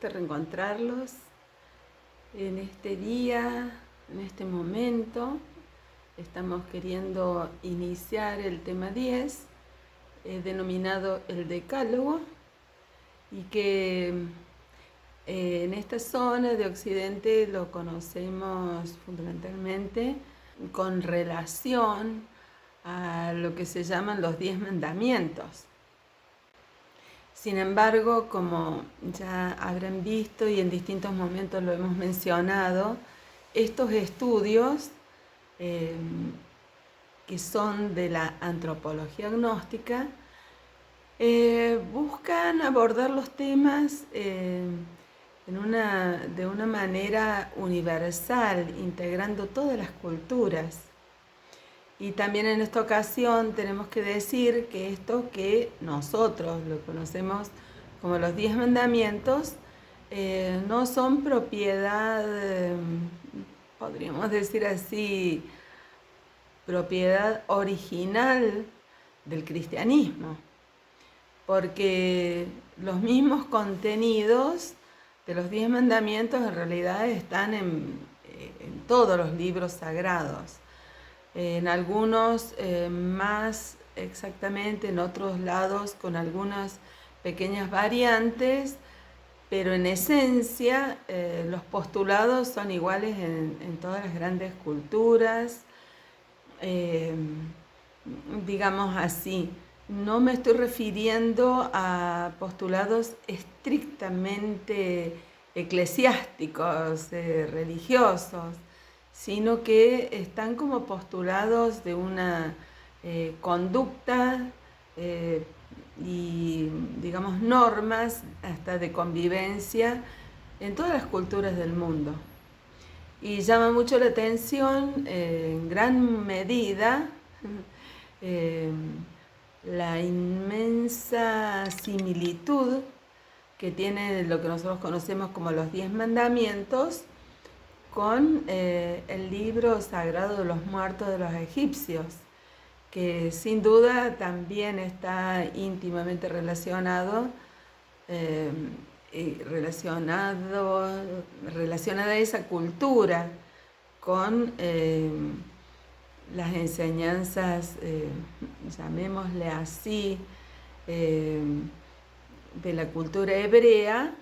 gusta reencontrarlos en este día, en este momento. Estamos queriendo iniciar el tema 10, denominado el Decálogo, y que en esta zona de Occidente lo conocemos fundamentalmente con relación a lo que se llaman los 10 mandamientos. Sin embargo, como ya habrán visto y en distintos momentos lo hemos mencionado, estos estudios que son de la antropología gnóstica buscan abordar los temas de una manera universal, integrando todas las culturas. Y también en esta ocasión tenemos que decir que esto que nosotros lo conocemos como los 10 mandamientos, no son propiedad, podríamos decir así, propiedad original del cristianismo, porque los mismos contenidos de los 10 mandamientos en realidad están en todos los libros sagrados. En algunos más exactamente, en otros lados con algunas pequeñas variantes, pero en esencia los postulados son iguales en todas las grandes culturas, digamos así. No me estoy refiriendo a postulados estrictamente eclesiásticos, religiosos, sino que están como postulados de una conducta y, digamos, normas hasta de convivencia en todas las culturas del mundo. Y llama mucho la atención, en gran medida, la inmensa similitud que tiene lo que nosotros conocemos como los 10 mandamientos con el libro sagrado de los muertos de los egipcios, que sin duda también está íntimamente relacionada a esa cultura con las enseñanzas, llamémosle así, de la cultura hebrea,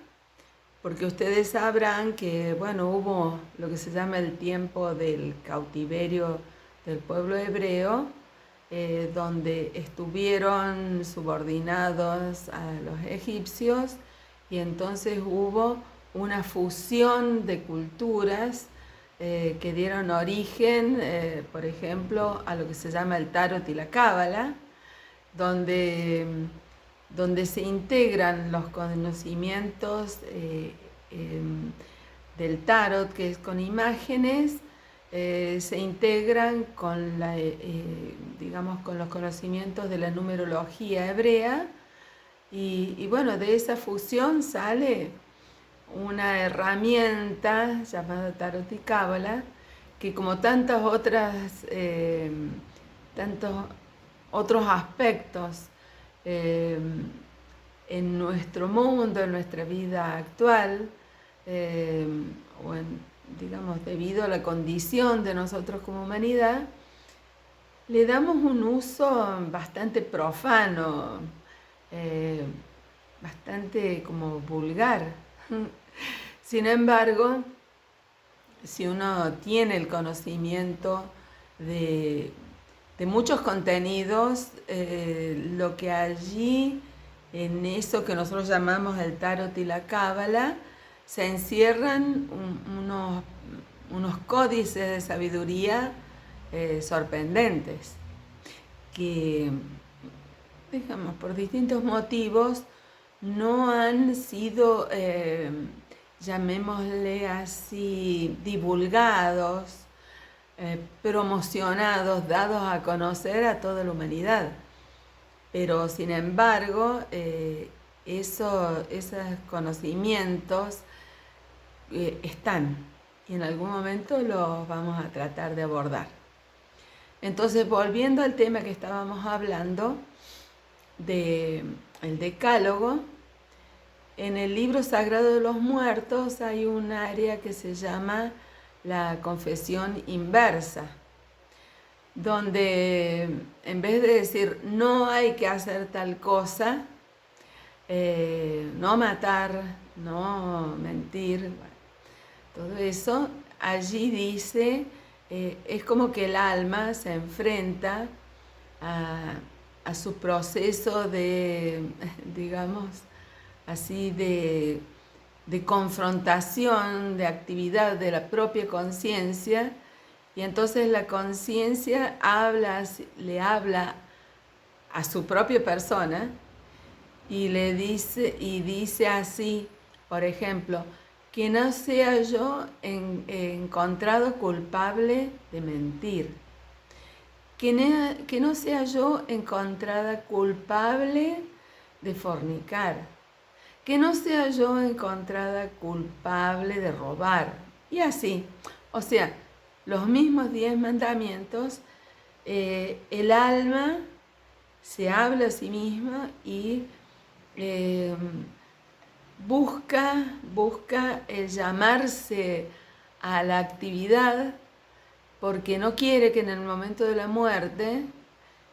porque ustedes sabrán que, bueno, hubo lo que se llama el tiempo del cautiverio del pueblo hebreo, donde estuvieron subordinados a los egipcios, y entonces hubo una fusión de culturas que dieron origen, por ejemplo, a lo que se llama el Tarot y la Cábala, donde se integran los conocimientos del tarot, que es con imágenes, se integran con, digamos, con los conocimientos de la numerología hebrea, y bueno, de esa fusión sale una herramienta llamada Tarot y Cábala, que como tantas otras, tantos otros aspectos en nuestro mundo, en nuestra vida actual, o digamos, debido a la condición de nosotros como humanidad, le damos un uso bastante profano, bastante como vulgar. Sin embargo, si uno tiene el conocimiento de muchos contenidos, lo que allí, en eso que nosotros llamamos el Tarot y la Cábala, se encierran unos códices de sabiduría sorprendentes, que, digamos, por distintos motivos no han sido, llamémosle así, divulgados, promocionados, dados a conocer a toda la humanidad. Pero sin embargo, esos conocimientos están, y en algún momento los vamos a tratar de abordar. Entonces, volviendo al tema que estábamos hablando, del Decálogo, En el libro sagrado de los muertos hay un área que se llama la confesión inversa, donde en vez de decir no hay que hacer tal cosa, no matar, no mentir, todo eso, allí dice, es como que el alma se enfrenta a su proceso de, digamos, así de confrontación, de actividad de la propia conciencia, y entonces la conciencia le habla a su propia persona y dice así, por ejemplo, que no sea yo encontrado culpable de mentir, que no sea yo encontrada culpable de fornicar, que no sea yo encontrada culpable de robar, y así. O sea, los mismos 10 mandamientos, el alma se habla a sí misma y busca llamarse a la actividad, porque no quiere que en el momento de la muerte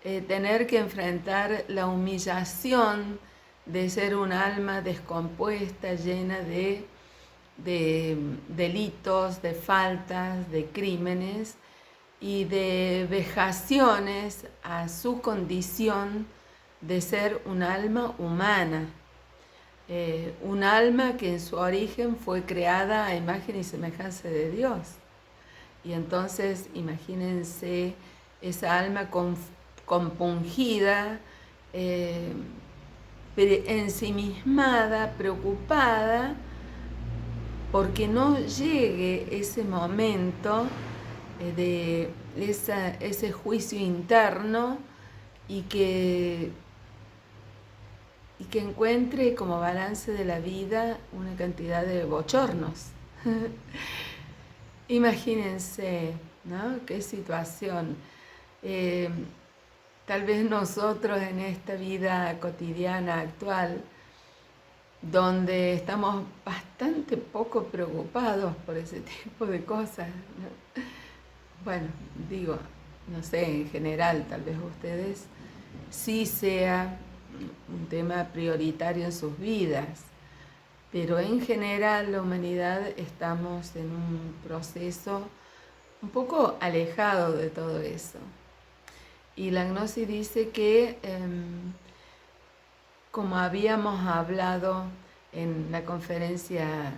tener que enfrentar la humillación de ser un alma descompuesta, llena de delitos, de faltas, de crímenes y de vejaciones a su condición de ser un alma humana. Un alma que en su origen fue creada a imagen y semejanza de Dios. Y entonces imagínense esa alma compungida, ensimismada, preocupada, porque no llegue ese momento de ese juicio interno y que encuentre como balance de la vida una cantidad de bochornos. Imagínense, ¿no? Qué situación. Tal vez nosotros en esta vida cotidiana actual, donde estamos bastante poco preocupados por ese tipo de cosas, ¿no? Bueno, digo, no sé, en general, tal vez ustedes sí sea un tema prioritario en sus vidas, pero en general la humanidad estamos en un proceso un poco alejado de todo eso. Y la gnosis dice que, como habíamos hablado en la conferencia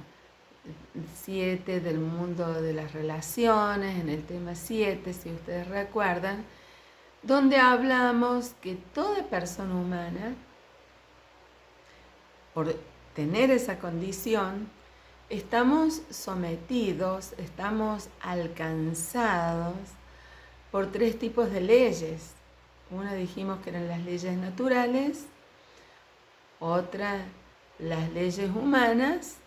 7 del mundo de las relaciones, en el tema 7, si ustedes recuerdan, donde hablamos que toda persona humana, por tener esa condición, estamos sometidos, estamos alcanzados por 3 tipos de leyes. Una dijimos que eran las leyes naturales, otra las leyes humanas,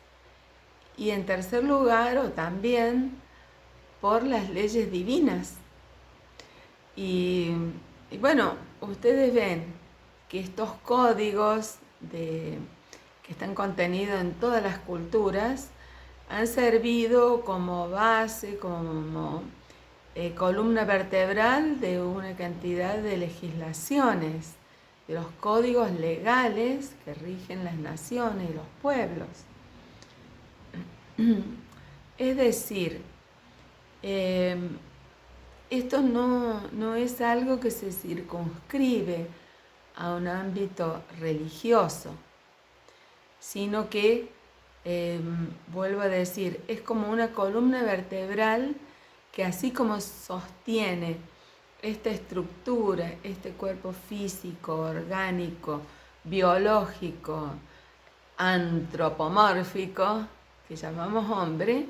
y en tercer lugar, o también, por las leyes divinas. Y bueno, ustedes ven que estos códigos que están contenidos en todas las culturas han servido como base, como columna vertebral de una cantidad de legislaciones, de los códigos legales que rigen las naciones y los pueblos. Es decir, esto no es algo que se circunscribe a un ámbito religioso, sino que, vuelvo a decir, es como una columna vertebral que, así como sostiene esta estructura, este cuerpo físico, orgánico, biológico, antropomórfico, que llamamos hombre,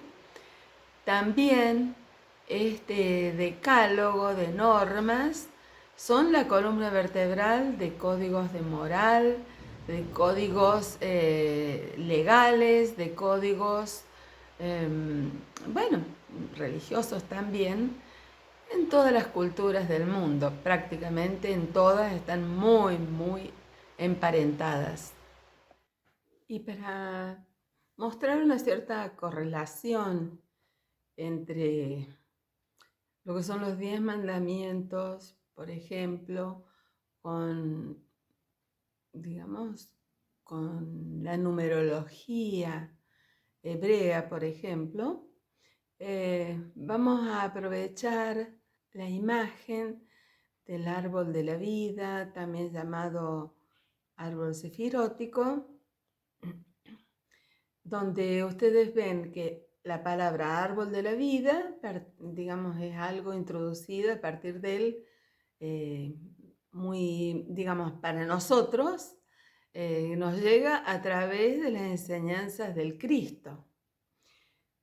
también este decálogo de normas son la columna vertebral de códigos de moral, de códigos legales, de códigos, religiosos también, en todas las culturas del mundo. Prácticamente en todas están muy, muy emparentadas. Y para mostrar una cierta correlación entre lo que son los 10 mandamientos, por ejemplo, con, digamos, con la numerología hebrea, por ejemplo, vamos a aprovechar la imagen del árbol de la vida, también llamado árbol sefirótico, donde ustedes ven que la palabra árbol de la vida, digamos, es algo introducido a partir del, muy, digamos, para nosotros, nos llega a través de las enseñanzas del Cristo.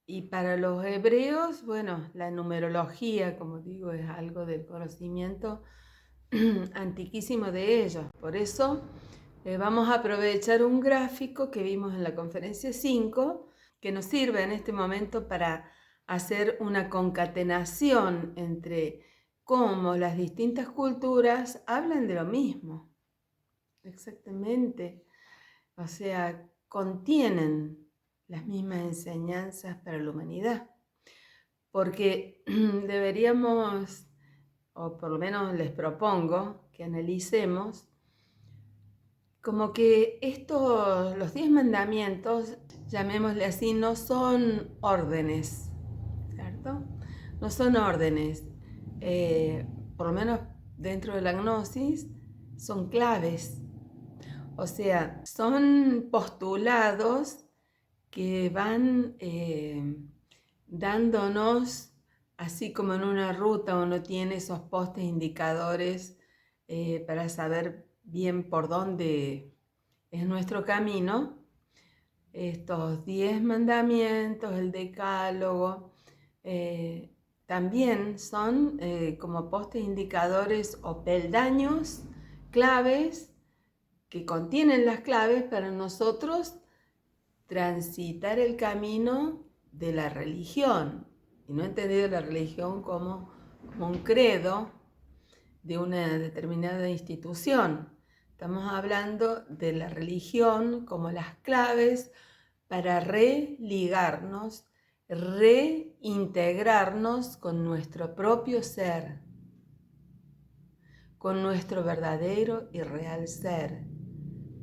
Y para los hebreos, bueno, la numerología, como digo, es algo del conocimiento antiquísimo de ellos. Por eso vamos a aprovechar un gráfico que vimos en la conferencia 5, que nos sirve en este momento para hacer una concatenación entre cómo las distintas culturas hablan de lo mismo. Exactamente. O sea, contienen las mismas enseñanzas para la humanidad. Porque deberíamos, o por lo menos les propongo, que analicemos como que los 10 mandamientos, llamémosle así, no son órdenes, ¿cierto? No son órdenes. Por lo menos dentro de la gnosis, son claves. O sea, son postulados que van dándonos, así como en una ruta uno tiene esos postes indicadores para saber bien por dónde es nuestro camino, estos 10 mandamientos, el decálogo, también son como postes indicadores o peldaños, claves, que contienen las claves para nosotros transitar el camino de la religión. Y no he entendido la religión como un credo de una determinada institución. Estamos hablando de la religión como las claves para religarnos, reintegrarnos con nuestro propio ser, con nuestro verdadero y real ser,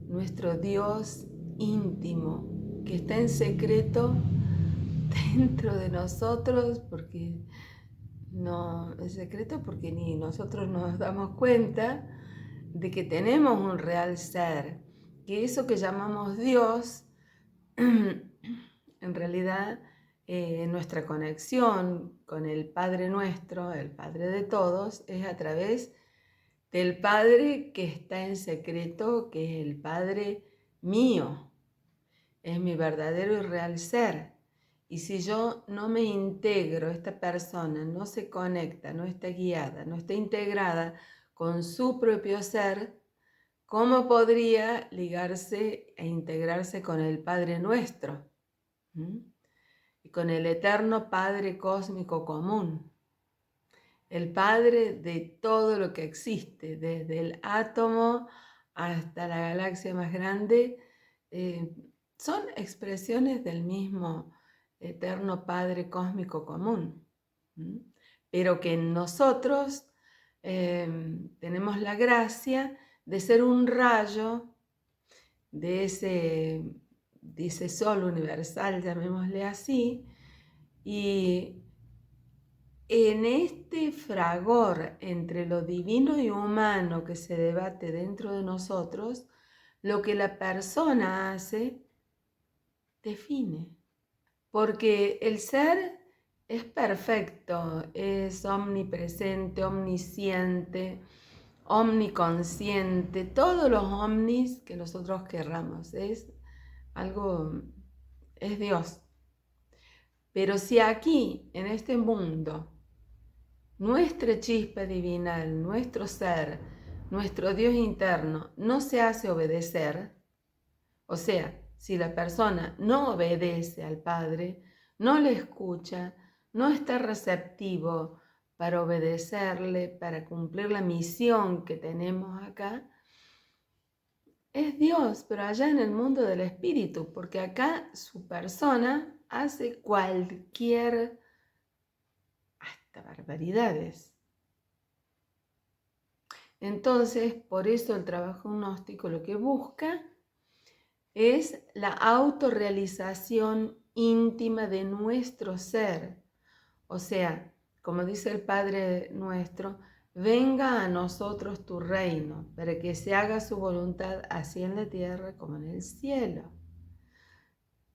nuestro Dios íntimo, que está en secreto dentro de nosotros, porque no es secreto porque ni nosotros nos damos cuenta de que tenemos un real ser, que eso que llamamos Dios, en realidad nuestra conexión con el Padre nuestro, el Padre de todos, es a través del Padre que está en secreto, que es el Padre mío, es mi verdadero y real ser. Y si yo no me integro, esta persona no se conecta, no está guiada, no está integrada con su propio ser, ¿cómo podría ligarse e integrarse con el Padre nuestro? Y con el eterno Padre cósmico común, el Padre de todo lo que existe, desde el átomo hasta la galaxia más grande, son expresiones del mismo eterno Padre cósmico común, pero que en nosotros tenemos la gracia de ser un rayo de ese sol universal, llamémosle así, y en este fragor entre lo divino y humano que se debate dentro de nosotros, lo que la persona hace define. Porque el ser es perfecto, es omnipresente, omnisciente, omniconsciente, todos los omnis que nosotros querramos. Es Dios. Pero si aquí, en este mundo, nuestra chispa divinal, nuestro ser, nuestro Dios interno no se hace obedecer, o sea, si la persona no obedece al Padre, no le escucha, no está receptivo para obedecerle, para cumplir la misión que tenemos acá, es Dios, pero allá en el mundo del espíritu, porque acá su persona hace cualquier, hasta barbaridades. Entonces, por eso el trabajo gnóstico lo que busca es la autorrealización íntima de nuestro ser. O sea, como dice el Padre nuestro, venga a nosotros tu reino, para que se haga su voluntad así en la tierra como en el cielo.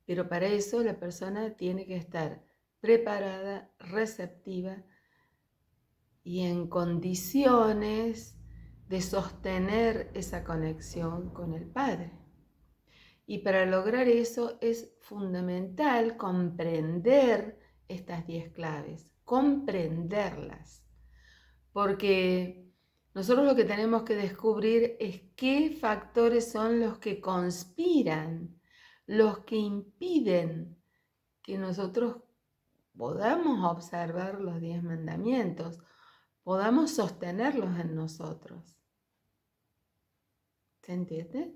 Pero para eso la persona tiene que estar preparada, receptiva y en condiciones de sostener esa conexión con el Padre. Y para lograr eso es fundamental comprender estas 10 claves, comprenderlas. Porque nosotros lo que tenemos que descubrir es qué factores son los que conspiran, los que impiden que nosotros podamos observar los 10 mandamientos, podamos sostenerlos en nosotros. ¿Se entiende?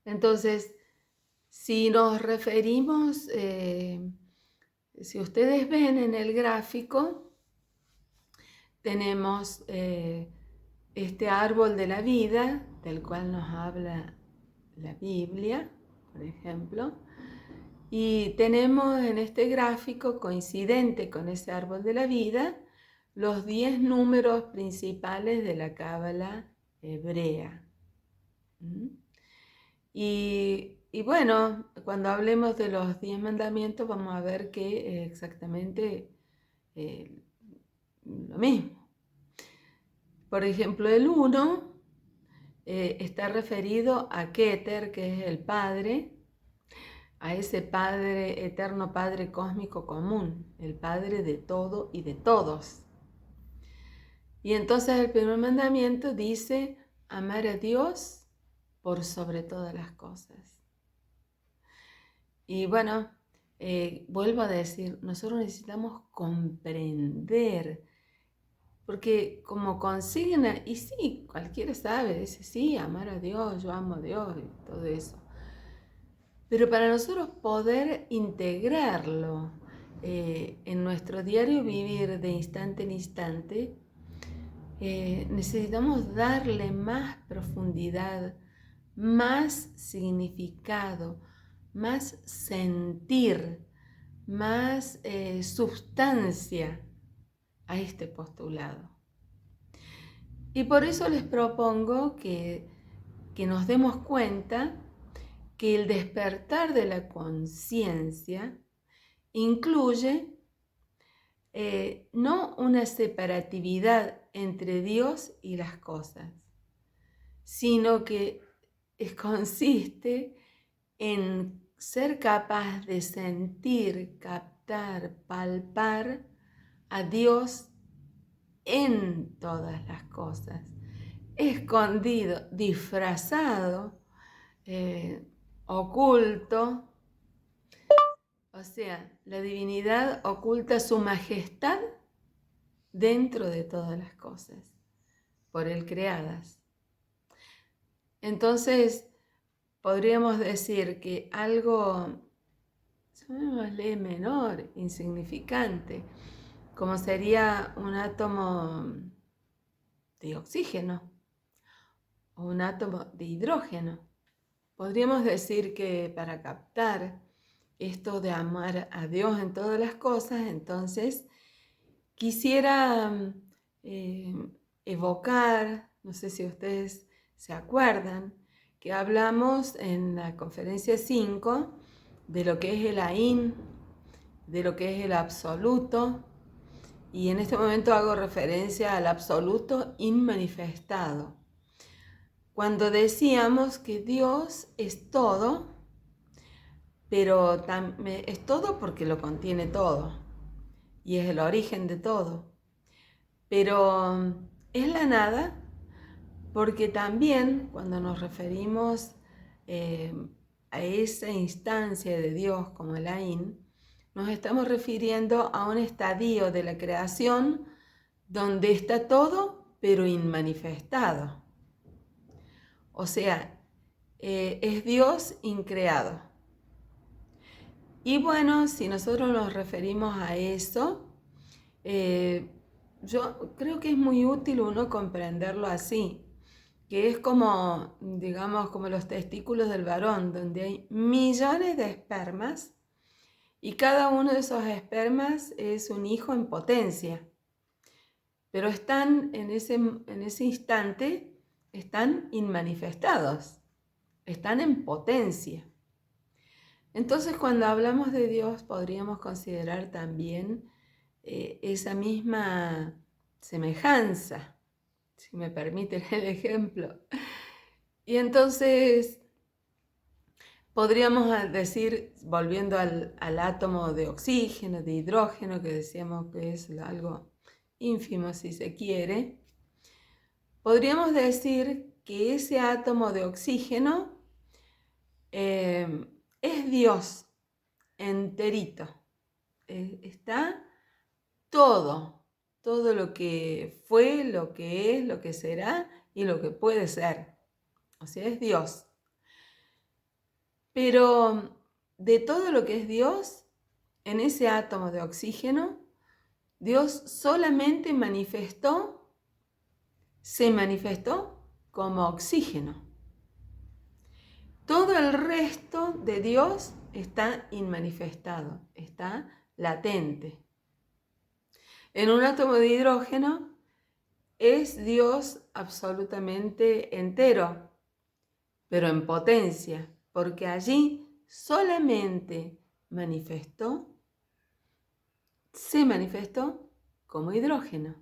Entonces, si nos referimos, si ustedes ven en el gráfico, tenemos este árbol de la vida, del cual nos habla la Biblia, por ejemplo, y tenemos en este gráfico, coincidente con ese árbol de la vida, los 10 números principales de la cábala hebrea. Y bueno, cuando hablemos de los 10 mandamientos vamos a ver que exactamente lo mismo. Por ejemplo, el 1 está referido a Keter, que es el Padre, a ese Padre, eterno Padre cósmico común, el Padre de todo y de todos. Y entonces el primer mandamiento dice amar a Dios por sobre todas las cosas. Y bueno, vuelvo a decir, nosotros necesitamos comprender, porque como consigna, y sí, cualquiera sabe, dice, sí, amar a Dios, yo amo a Dios y todo eso. Pero para nosotros poder integrarlo en nuestro diario vivir de instante en instante, necesitamos darle más profundidad, más significado, más sentir, más sustancia a este postulado. Y por eso les propongo que nos demos cuenta que el despertar de la conciencia incluye no una separatividad entre Dios y las cosas, sino que consiste en ser capaz de sentir, captar, palpar a Dios en todas las cosas, escondido, disfrazado, oculto. O sea, la divinidad oculta su majestad dentro de todas las cosas, por Él creadas. Entonces, podríamos decir que algo, llamémosle menor, insignificante, como sería un átomo de oxígeno o un átomo de hidrógeno. Podríamos decir que para captar esto de amar a Dios en todas las cosas, entonces quisiera evocar, no sé si ustedes se acuerdan, que hablamos en la conferencia 5 de lo que es el Ain, de lo que es el absoluto, y en este momento hago referencia al absoluto inmanifestado. Cuando decíamos que Dios es todo, pero es todo porque lo contiene todo y es el origen de todo. Pero es la nada porque también cuando nos referimos a esa instancia de Dios como el Ain, nos estamos refiriendo a un estadio de la creación donde está todo pero inmanifestado. O sea, es Dios increado. Y bueno, si nosotros nos referimos a eso, yo creo que es muy útil uno comprenderlo así, que es como, digamos, como los testículos del varón, donde hay millones de espermas y cada uno de esos espermas es un hijo en potencia, pero están en ese instante, están inmanifestados, están en potencia. Entonces, cuando hablamos de Dios, podríamos considerar también esa misma semejanza, si me permiten el ejemplo. Y entonces, podríamos decir, volviendo al átomo de oxígeno, de hidrógeno, que decíamos que es algo ínfimo si se quiere, podríamos decir que ese átomo de oxígeno es Dios enterito. Está todo lo que fue, lo que es, lo que será y lo que puede ser. O sea, es Dios. Pero de todo lo que es Dios, en ese átomo de oxígeno, Dios solamente se manifestó como oxígeno. Todo el resto de Dios está inmanifestado, está latente. En un átomo de hidrógeno es Dios absolutamente entero, pero en potencia, porque allí solamente se manifestó como hidrógeno.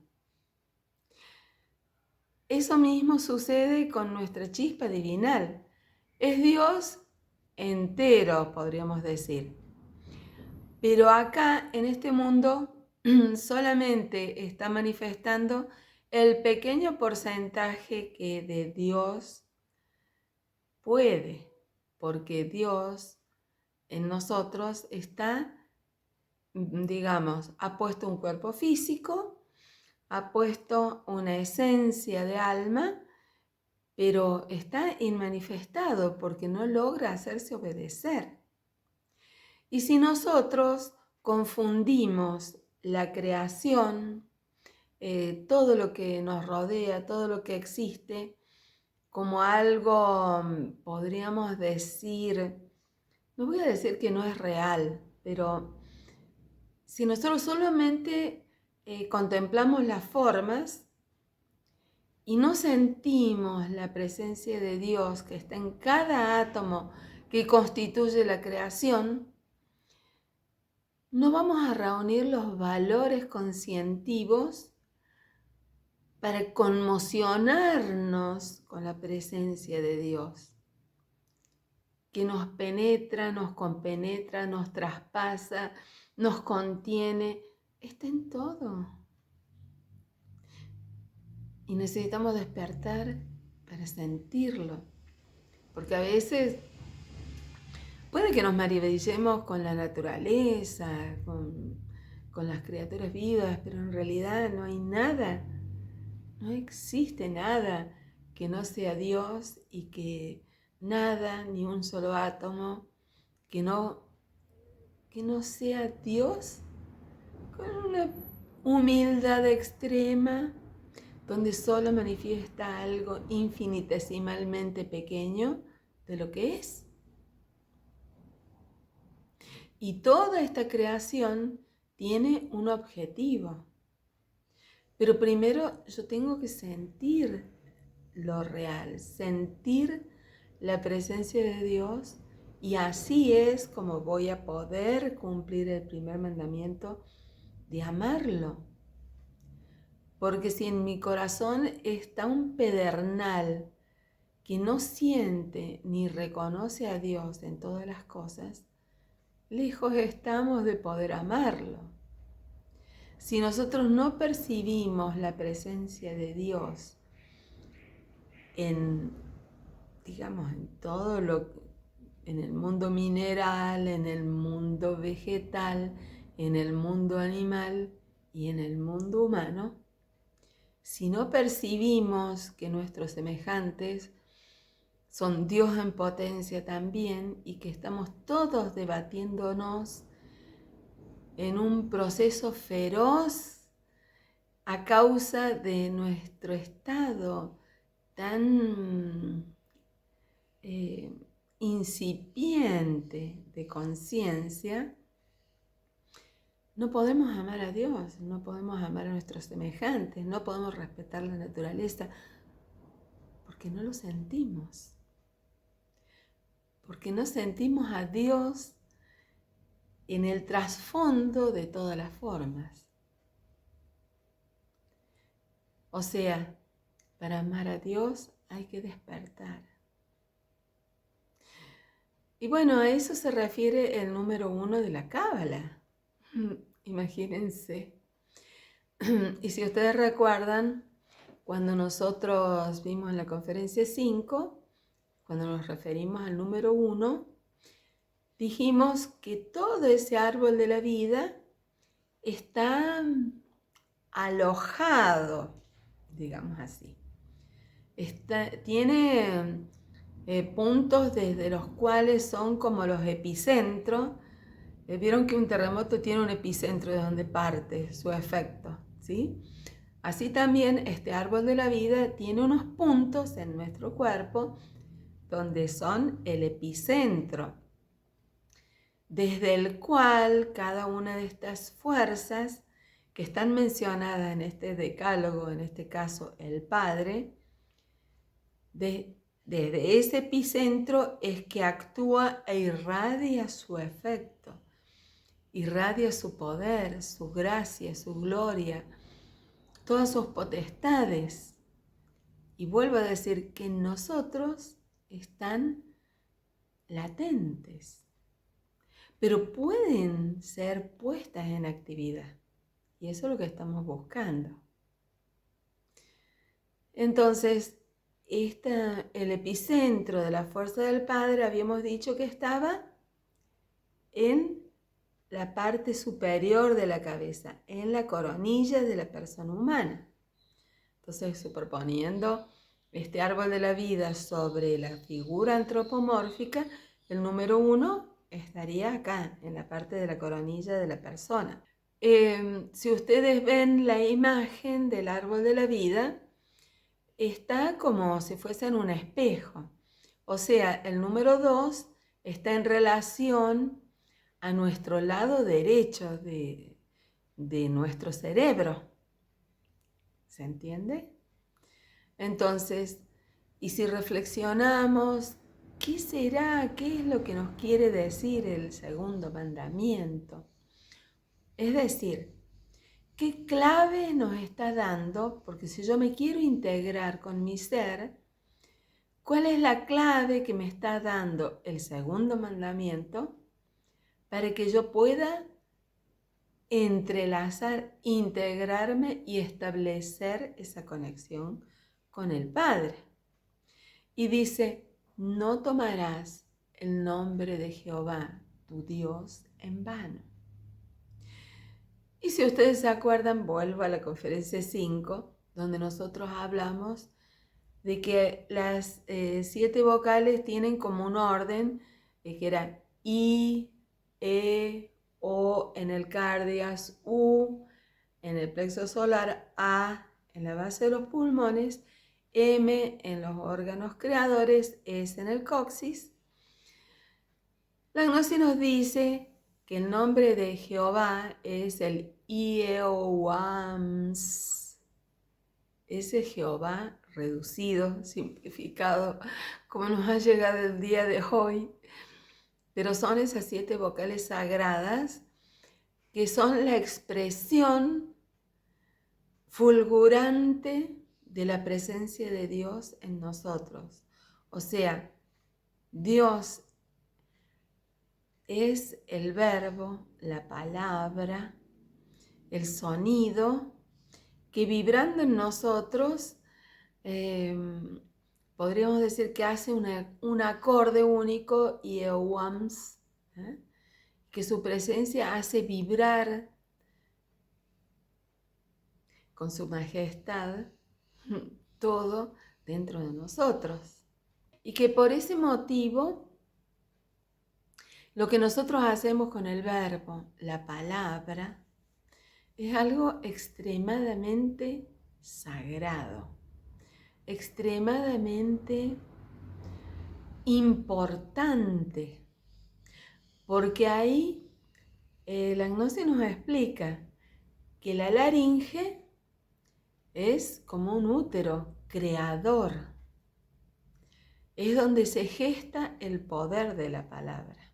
Eso mismo sucede con nuestra chispa divinal. Es Dios entero, podríamos decir. Pero acá, en este mundo, solamente está manifestando el pequeño porcentaje que de Dios puede, porque Dios en nosotros está, digamos, ha puesto un cuerpo físico, ha puesto una esencia de alma, pero está inmanifestado porque no logra hacerse obedecer. Y si nosotros confundimos la creación, todo lo que nos rodea, todo lo que existe, como algo, podríamos decir, no voy a decir que no es real, pero si nosotros solamente contemplamos las formas y no sentimos la presencia de Dios que está en cada átomo que constituye la creación, no vamos a reunir los valores conscientivos para conmocionarnos con la presencia de Dios, que nos penetra, nos compenetra, nos traspasa, nos contiene, está en todo. Y necesitamos despertar para sentirlo, porque a veces puede que nos maravillemos con la naturaleza, con las criaturas vivas, pero en realidad no hay nada, no existe nada que no sea Dios y que nada, ni un solo átomo, que no sea Dios con una humildad extrema, donde solo manifiesta algo infinitesimalmente pequeño de lo que es. Y toda esta creación tiene un objetivo. Pero primero yo tengo que sentir lo real, sentir la presencia de Dios, y así es como voy a poder cumplir el primer mandamiento de amarlo. Porque si en mi corazón está un pedernal que no siente ni reconoce a Dios en todas las cosas, lejos estamos de poder amarlo. Si nosotros no percibimos la presencia de Dios en todo en el mundo mineral, en el mundo vegetal, en el mundo animal y en el mundo humano, si no percibimos que nuestros semejantes son Dios en potencia también y que estamos todos debatiéndonos en un proceso feroz a causa de nuestro estado tan incipiente de conciencia. No podemos amar a Dios, no podemos amar a nuestros semejantes, no podemos respetar la naturaleza, porque no lo sentimos. Porque no sentimos a Dios en el trasfondo de todas las formas. O sea, para amar a Dios hay que despertar. Y bueno, a eso se refiere el número 1 de la Cábala. Imagínense. Y si ustedes recuerdan, cuando nosotros vimos en la conferencia 5, cuando nos referimos al número 1, dijimos que todo ese árbol de la vida está alojado, digamos así. Tiene puntos desde los cuales son como los epicentros. Vieron que un terremoto tiene un epicentro de donde parte su efecto, ¿sí? Así también este árbol de la vida tiene unos puntos en nuestro cuerpo donde son el epicentro, desde el cual cada una de estas fuerzas que están mencionadas en este decálogo, en este caso el Padre, desde ese epicentro es que actúa e irradia su efecto, irradia su poder, su gracia, su gloria, todas sus potestades. Y vuelvo a decir que en nosotros están latentes, pero pueden ser puestas en actividad. Y eso es lo que estamos buscando. Entonces, el epicentro de la fuerza del Padre, habíamos dicho que estaba en la parte superior de la cabeza, en la coronilla de la persona humana. Entonces, superponiendo este árbol de la vida sobre la figura antropomórfica, el número 1 estaría acá, en la parte de la coronilla de la persona. Si ustedes ven la imagen del árbol de la vida, está como si fuese en un espejo. O sea, el número 2 está en relación a nuestro lado derecho de nuestro cerebro. ¿Se entiende? Entonces, y si reflexionamos, ¿qué será? ¿Qué es lo que nos quiere decir el segundo mandamiento? Es decir, ¿qué clave nos está dando? Porque si yo me quiero integrar con mi ser, ¿cuál es la clave que me está dando el segundo mandamiento para que yo pueda entrelazar, integrarme y establecer esa conexión con el Padre? Y dice, no tomarás el nombre de Jehová, tu Dios, en vano. Y si ustedes se acuerdan, vuelvo a la conferencia 5, donde nosotros hablamos de que las 7 vocales tienen como un orden, que era I, E, O en el cardias, U en el plexo solar, A en la base de los pulmones, M en los órganos creadores, S en el coxis. La Gnosis nos dice que el nombre de Jehová es el Yehoams. Ese Jehová reducido, simplificado, como nos ha llegado el día de hoy. Pero son esas 7 vocales sagradas que son la expresión fulgurante de la presencia de Dios en nosotros. O sea, Dios es el verbo, la palabra, el sonido que vibrando en nosotros podríamos decir que hace un acorde único y Yehoams, que su presencia hace vibrar con su majestad todo dentro de nosotros. Y que por ese motivo, lo que nosotros hacemos con el verbo, la palabra, es algo extremadamente sagrado, extremadamente importante, porque ahí la gnosis nos explica que la laringe es como un útero creador, es donde se gesta el poder de la palabra.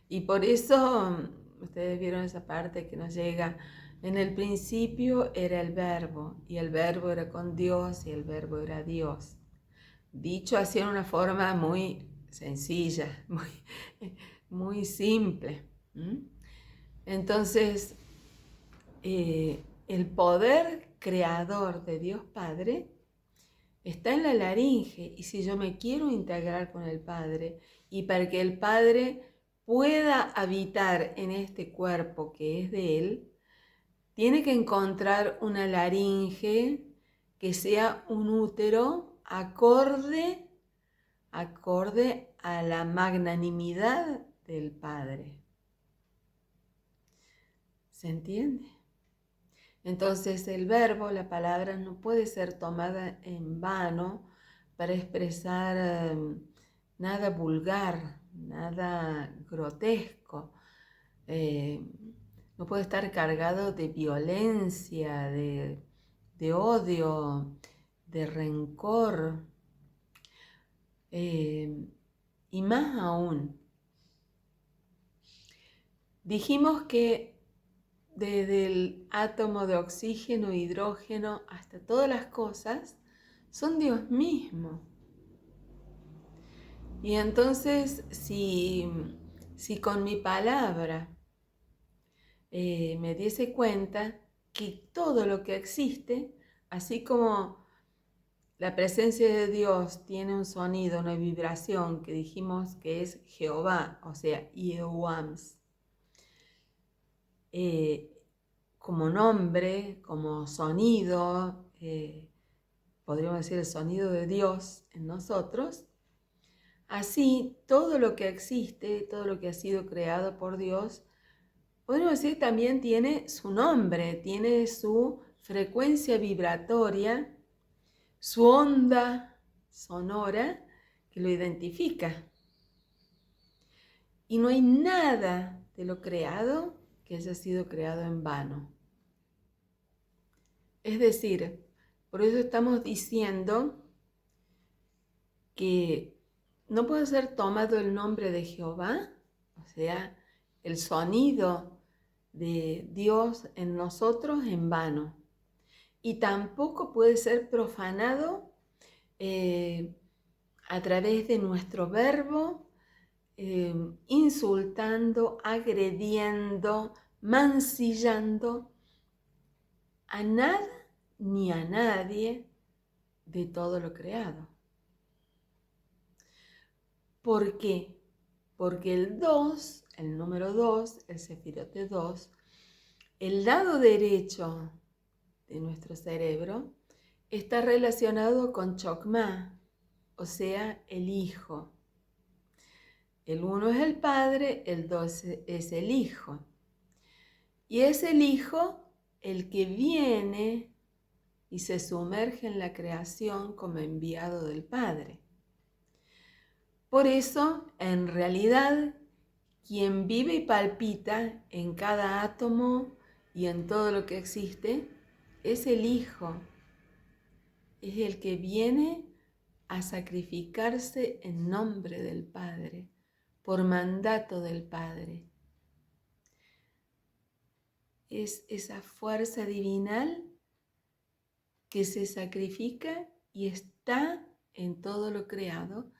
Y por eso, ustedes vieron esa parte que nos llega, en el principio era el verbo, y el verbo era con Dios, y el verbo era Dios. Dicho así en una forma muy sencilla, muy simple. Entonces, el poder creador de Dios Padre está en la laringe, y si yo me quiero integrar con el Padre, y para que el Padre pueda habitar en este cuerpo que es de Él, tiene que encontrar una laringe que sea un útero acorde a la magnanimidad del Padre. ¿Se entiende? Entonces el verbo, la palabra, no puede ser tomada en vano para expresar nada vulgar, nada grotesco. No puede estar cargado de violencia, de odio, de rencor. Y más aún, dijimos que desde el átomo de oxígeno, hidrógeno, hasta todas las cosas, son Dios mismo. Y entonces, si con mi palabra me diese cuenta que todo lo que existe, así como la presencia de Dios tiene un sonido, una vibración que dijimos que es Jehová, o sea, Yehuams, como nombre, como sonido, podríamos decir el sonido de Dios en nosotros. Así, todo lo que existe, todo lo que ha sido creado por Dios, podríamos decir también tiene su nombre, tiene su frecuencia vibratoria, su onda sonora que lo identifica. Y no hay nada de lo creado que haya sido creado en vano. Es decir, por eso estamos diciendo que no puede ser tomado el nombre de Jehová, o sea, el sonido de Dios en nosotros en vano. Y tampoco puede ser profanado a través de nuestro verbo, insultando, agrediendo, mancillando a nada ni a nadie de todo lo creado. ¿Por qué? Porque el 2, el número 2, el sefirote 2, el lado derecho de nuestro cerebro está relacionado con Chokmah, o sea, el Hijo. El 1 es el Padre, el 2 es el Hijo. Y es el Hijo el que viene y se sumerge en la creación como enviado del Padre. Por eso, en realidad, quien vive y palpita en cada átomo y en todo lo que existe, es el Hijo. Es el que viene a sacrificarse en nombre del Padre, por mandato del Padre. Es esa fuerza divinal que se sacrifica y está en todo lo creado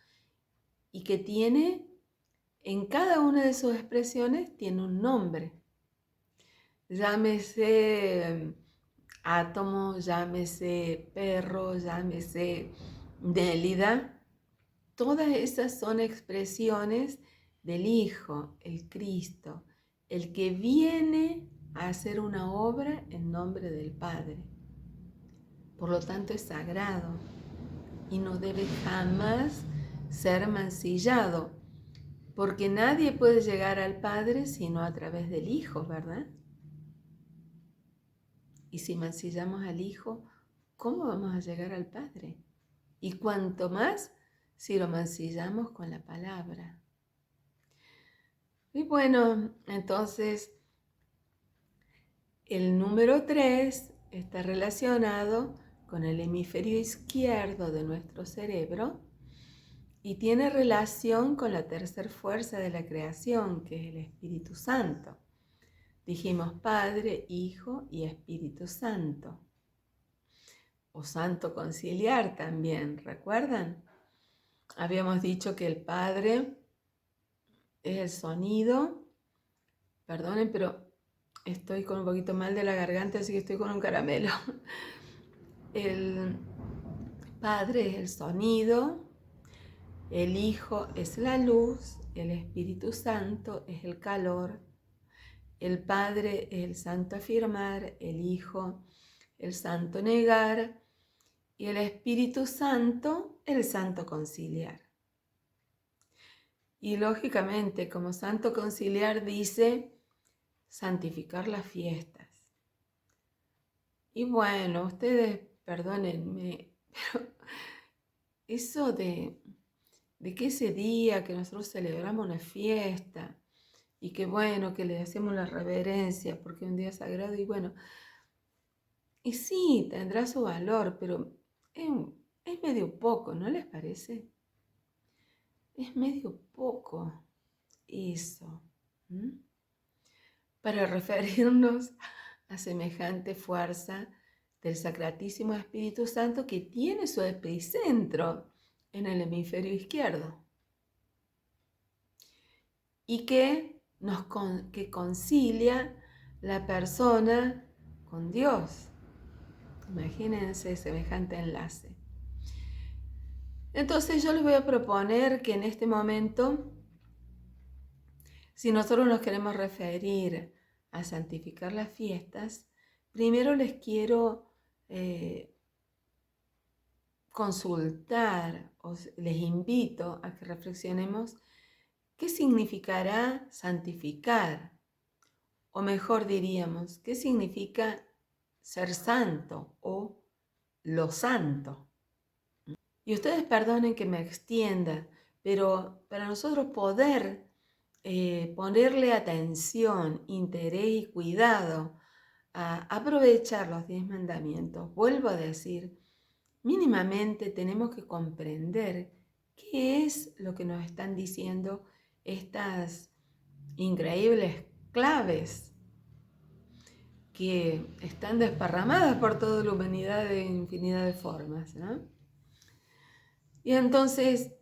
y que tiene, en cada una de sus expresiones, tiene un nombre. Llámese átomo, llámese perro, llámese Nélida. Todas esas son expresiones del Hijo, el Cristo, el que viene a hacer una obra en nombre del Padre. Por lo tanto es sagrado y no debe jamás ser mancillado, porque nadie puede llegar al Padre sino a través del Hijo, ¿verdad? Y si mancillamos al Hijo, ¿cómo vamos a llegar al Padre? Y cuanto más si lo mancillamos con la palabra. Y bueno, entonces el número 3 está relacionado con el hemisferio izquierdo de nuestro cerebro y tiene relación con la tercera fuerza de la creación, que es el Espíritu Santo. Dijimos Padre, Hijo y Espíritu Santo. O Santo Conciliar también, ¿recuerdan? Habíamos dicho que el Padre es el sonido. Perdonen, pero estoy con un poquito mal de la garganta, así que estoy con un caramelo. El Padre es el sonido, el Hijo es la luz, el Espíritu Santo es el calor, el Padre es el santo afirmar, el Hijo el santo negar y el Espíritu Santo el santo conciliar. Y lógicamente, como santo conciliar dice, santificar las fiestas. Y bueno, ustedes perdónenme, pero eso de que ese día que nosotros celebramos una fiesta y que bueno, que le hacemos la reverencia porque es un día sagrado y bueno, y sí, tendrá su valor, pero es medio poco, ¿no les parece? Es medio poco eso, ¿m? Para referirnos a semejante fuerza del Sacratísimo Espíritu Santo que tiene su epicentro en el hemisferio izquierdo y que concilia la persona con Dios. Imagínense semejante enlace. Entonces yo les voy a proponer que en este momento, si nosotros nos queremos referir a santificar las fiestas, primero les quiero consultar, les invito a que reflexionemos qué significará santificar, o mejor diríamos, qué significa ser santo o lo santo. Y ustedes perdonen que me extienda, pero para nosotros poder ponerle atención, interés y cuidado a aprovechar los 10 mandamientos, vuelvo a decir, mínimamente tenemos que comprender qué es lo que nos están diciendo estas increíbles claves que están desparramadas por toda la humanidad de infinidad de formas, ¿no? Y entonces,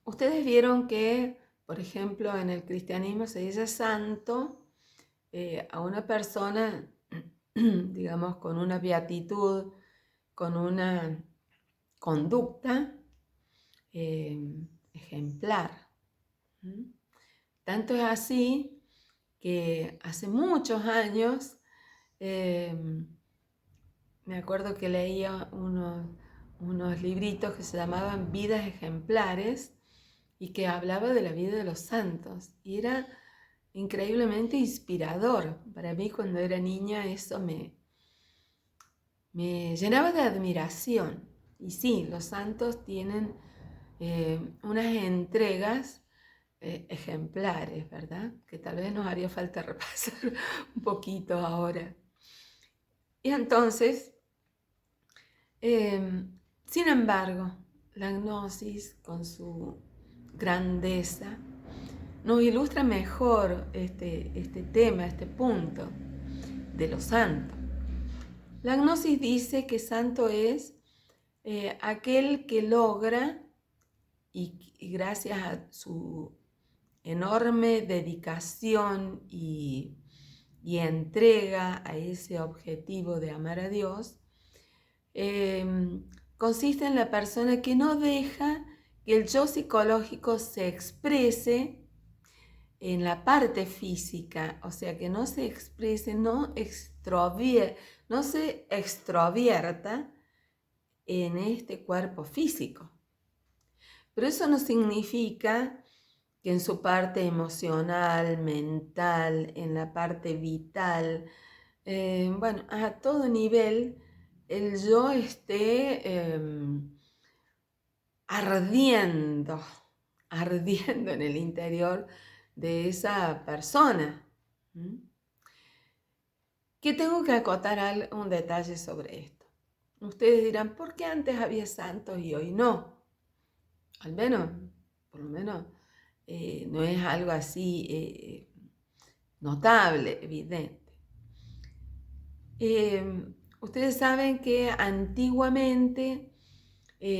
ustedes vieron que, por ejemplo, en el cristianismo se dice santo a una persona, digamos, con una beatitud, con una conducta ejemplar. Tanto es así que hace muchos años, me acuerdo que leía unos libritos que se llamaban Vidas Ejemplares y que hablaba de la vida de los santos. Y era increíblemente inspirador. Para mí cuando era niña eso me llenaba de admiración. Y sí, los santos tienen unas entregas ejemplares, ¿verdad? Que tal vez nos haría falta repasar un poquito ahora. Y entonces, sin embargo, la gnosis con su grandeza nos ilustra mejor este tema, este punto de lo santo. La gnosis dice que santo es aquel que logra, y gracias a su enorme dedicación y entrega a ese objetivo de amar a Dios, consiste en la persona que no deja que el yo psicológico se exprese en la parte física, o sea, que no se exprese, no se extrovierta en este cuerpo físico. Pero eso no significa que en su parte emocional, mental, en la parte vital, bueno, a todo nivel, el yo esté ardiendo, ardiendo en el interior de esa persona. ¿Mm? Que tengo que acotar un detalle sobre esto. Ustedes dirán, ¿por qué antes había santos y hoy no? Al menos, por lo menos, no es algo así notable, evidente. Ustedes saben que antiguamente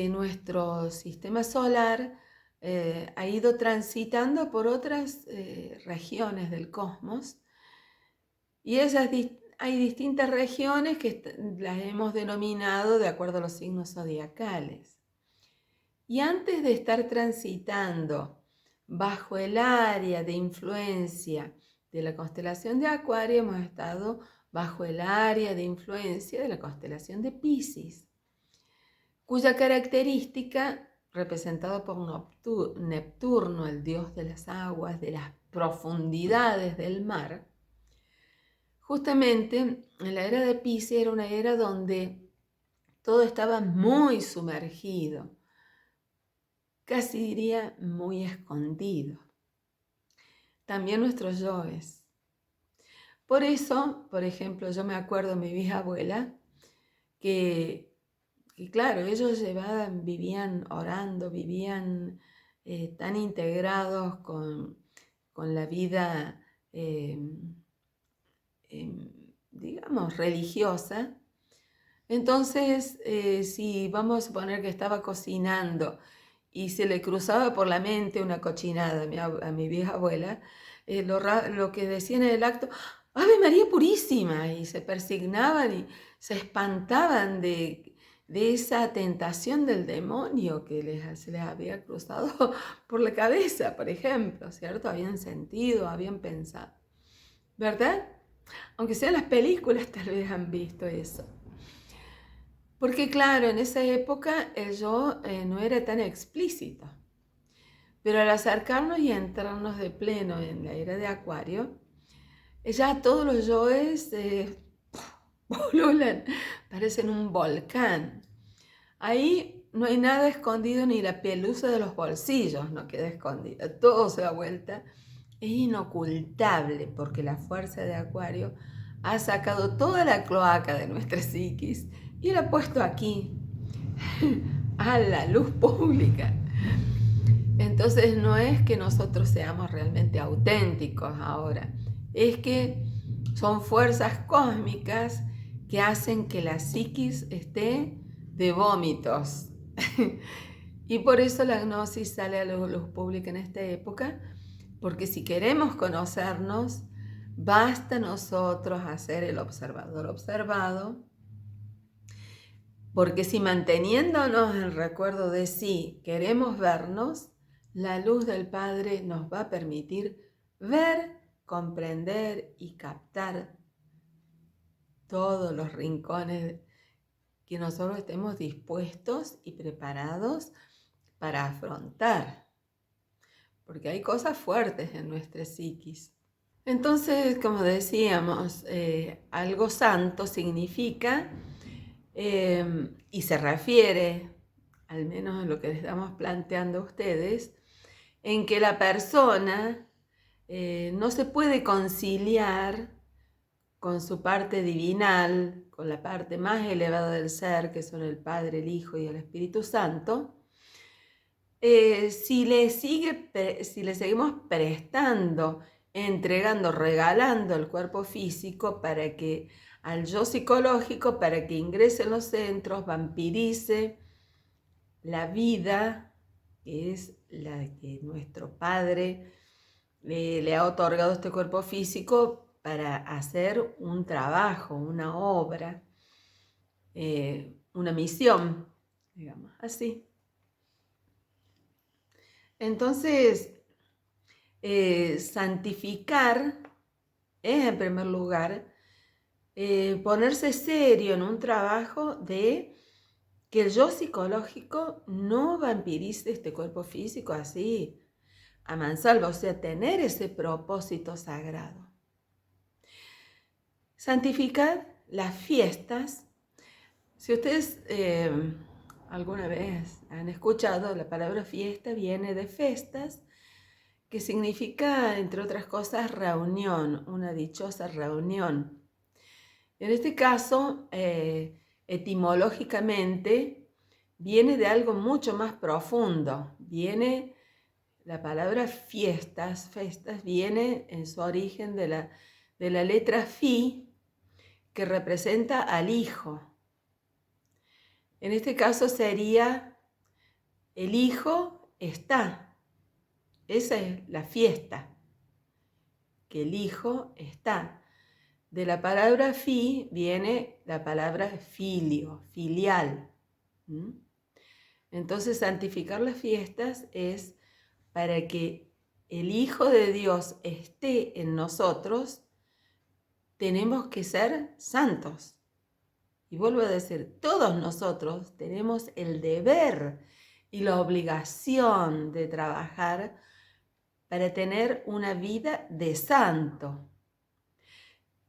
nuestro sistema solar ha ido transitando por otras regiones del cosmos y hay distintas regiones que las hemos denominado de acuerdo a los signos zodiacales. Y antes de estar transitando bajo el área de influencia de la constelación de Acuario, hemos estado bajo el área de influencia de la constelación de Piscis, cuya característica, representado por Neptuno, el dios de las aguas, de las profundidades del mar, justamente en la era de Piscis era una era donde todo estaba muy sumergido, casi diría muy escondido. También nuestros yoes. Por eso, por ejemplo, yo me acuerdo de mi bisabuela que claro, ellos vivían orando, vivían tan integrados con la vida, digamos, religiosa. Entonces, si vamos a suponer que estaba cocinando y se le cruzaba por la mente una cochinada a mi vieja abuela, lo que decían en el acto, ¡Ave María Purísima! Y se persignaban y se espantaban de esa tentación del demonio que se les había cruzado por la cabeza, por ejemplo, ¿cierto? Habían sentido, habían pensado, ¿verdad? Aunque sean las películas, tal vez han visto eso. Porque claro, en esa época el yo no era tan explícito. Pero al acercarnos y entrarnos de pleno en la era de Acuario, ya todos los yoes pululan, parecen un volcán. Ahí no hay nada escondido, ni la pelusa de los bolsillos no queda escondida. Todo se da vuelta. Es inocultable porque la fuerza de Acuario ha sacado toda la cloaca de nuestra psiquis y la ha puesto aquí, a la luz pública. Entonces no es que nosotros seamos realmente auténticos ahora, es que son fuerzas cósmicas que hacen que la psiquis esté de vómitos. Y por eso la gnosis sale a la luz pública en esta época, porque si queremos conocernos, basta nosotros hacer el observador observado, porque si manteniéndonos en recuerdo de sí queremos vernos, la luz del Padre nos va a permitir ver, comprender y captar todos los rincones que nosotros estemos dispuestos y preparados para afrontar, porque hay cosas fuertes en nuestra psiquis. Entonces, como decíamos, algo santo significa, y se refiere, al menos en lo que les estamos planteando a ustedes, en que la persona no se puede conciliar con su parte divinal, con la parte más elevada del ser, que son el Padre, el Hijo y el Espíritu Santo, si le seguimos prestando, entregando, regalando el cuerpo físico para que al yo psicológico, para que ingrese en los centros, vampirice la vida, que es la que nuestro Padre le ha otorgado este cuerpo físico para hacer un trabajo, una obra, una misión, digamos, así. Entonces, santificar es, en primer lugar, ponerse serio en un trabajo de que el yo psicológico no vampirice este cuerpo físico así, a mansalva, o sea, tener ese propósito sagrado. Santificar las fiestas. Si ustedes alguna vez han escuchado, la palabra fiesta viene de festas, que significa, entre otras cosas, reunión, una dichosa reunión. En este caso, etimológicamente, viene de algo mucho más profundo. La palabra festas viene en su origen de la letra fi, que representa al hijo. En este caso sería, el hijo está. Esa es la fiesta, que el hijo está. De la palabra fi viene la palabra filio, filial. Entonces, santificar las fiestas es para que el Hijo de Dios esté en nosotros, tenemos que ser santos. Y vuelvo a decir, todos nosotros tenemos el deber y la obligación de trabajar para tener una vida de santo.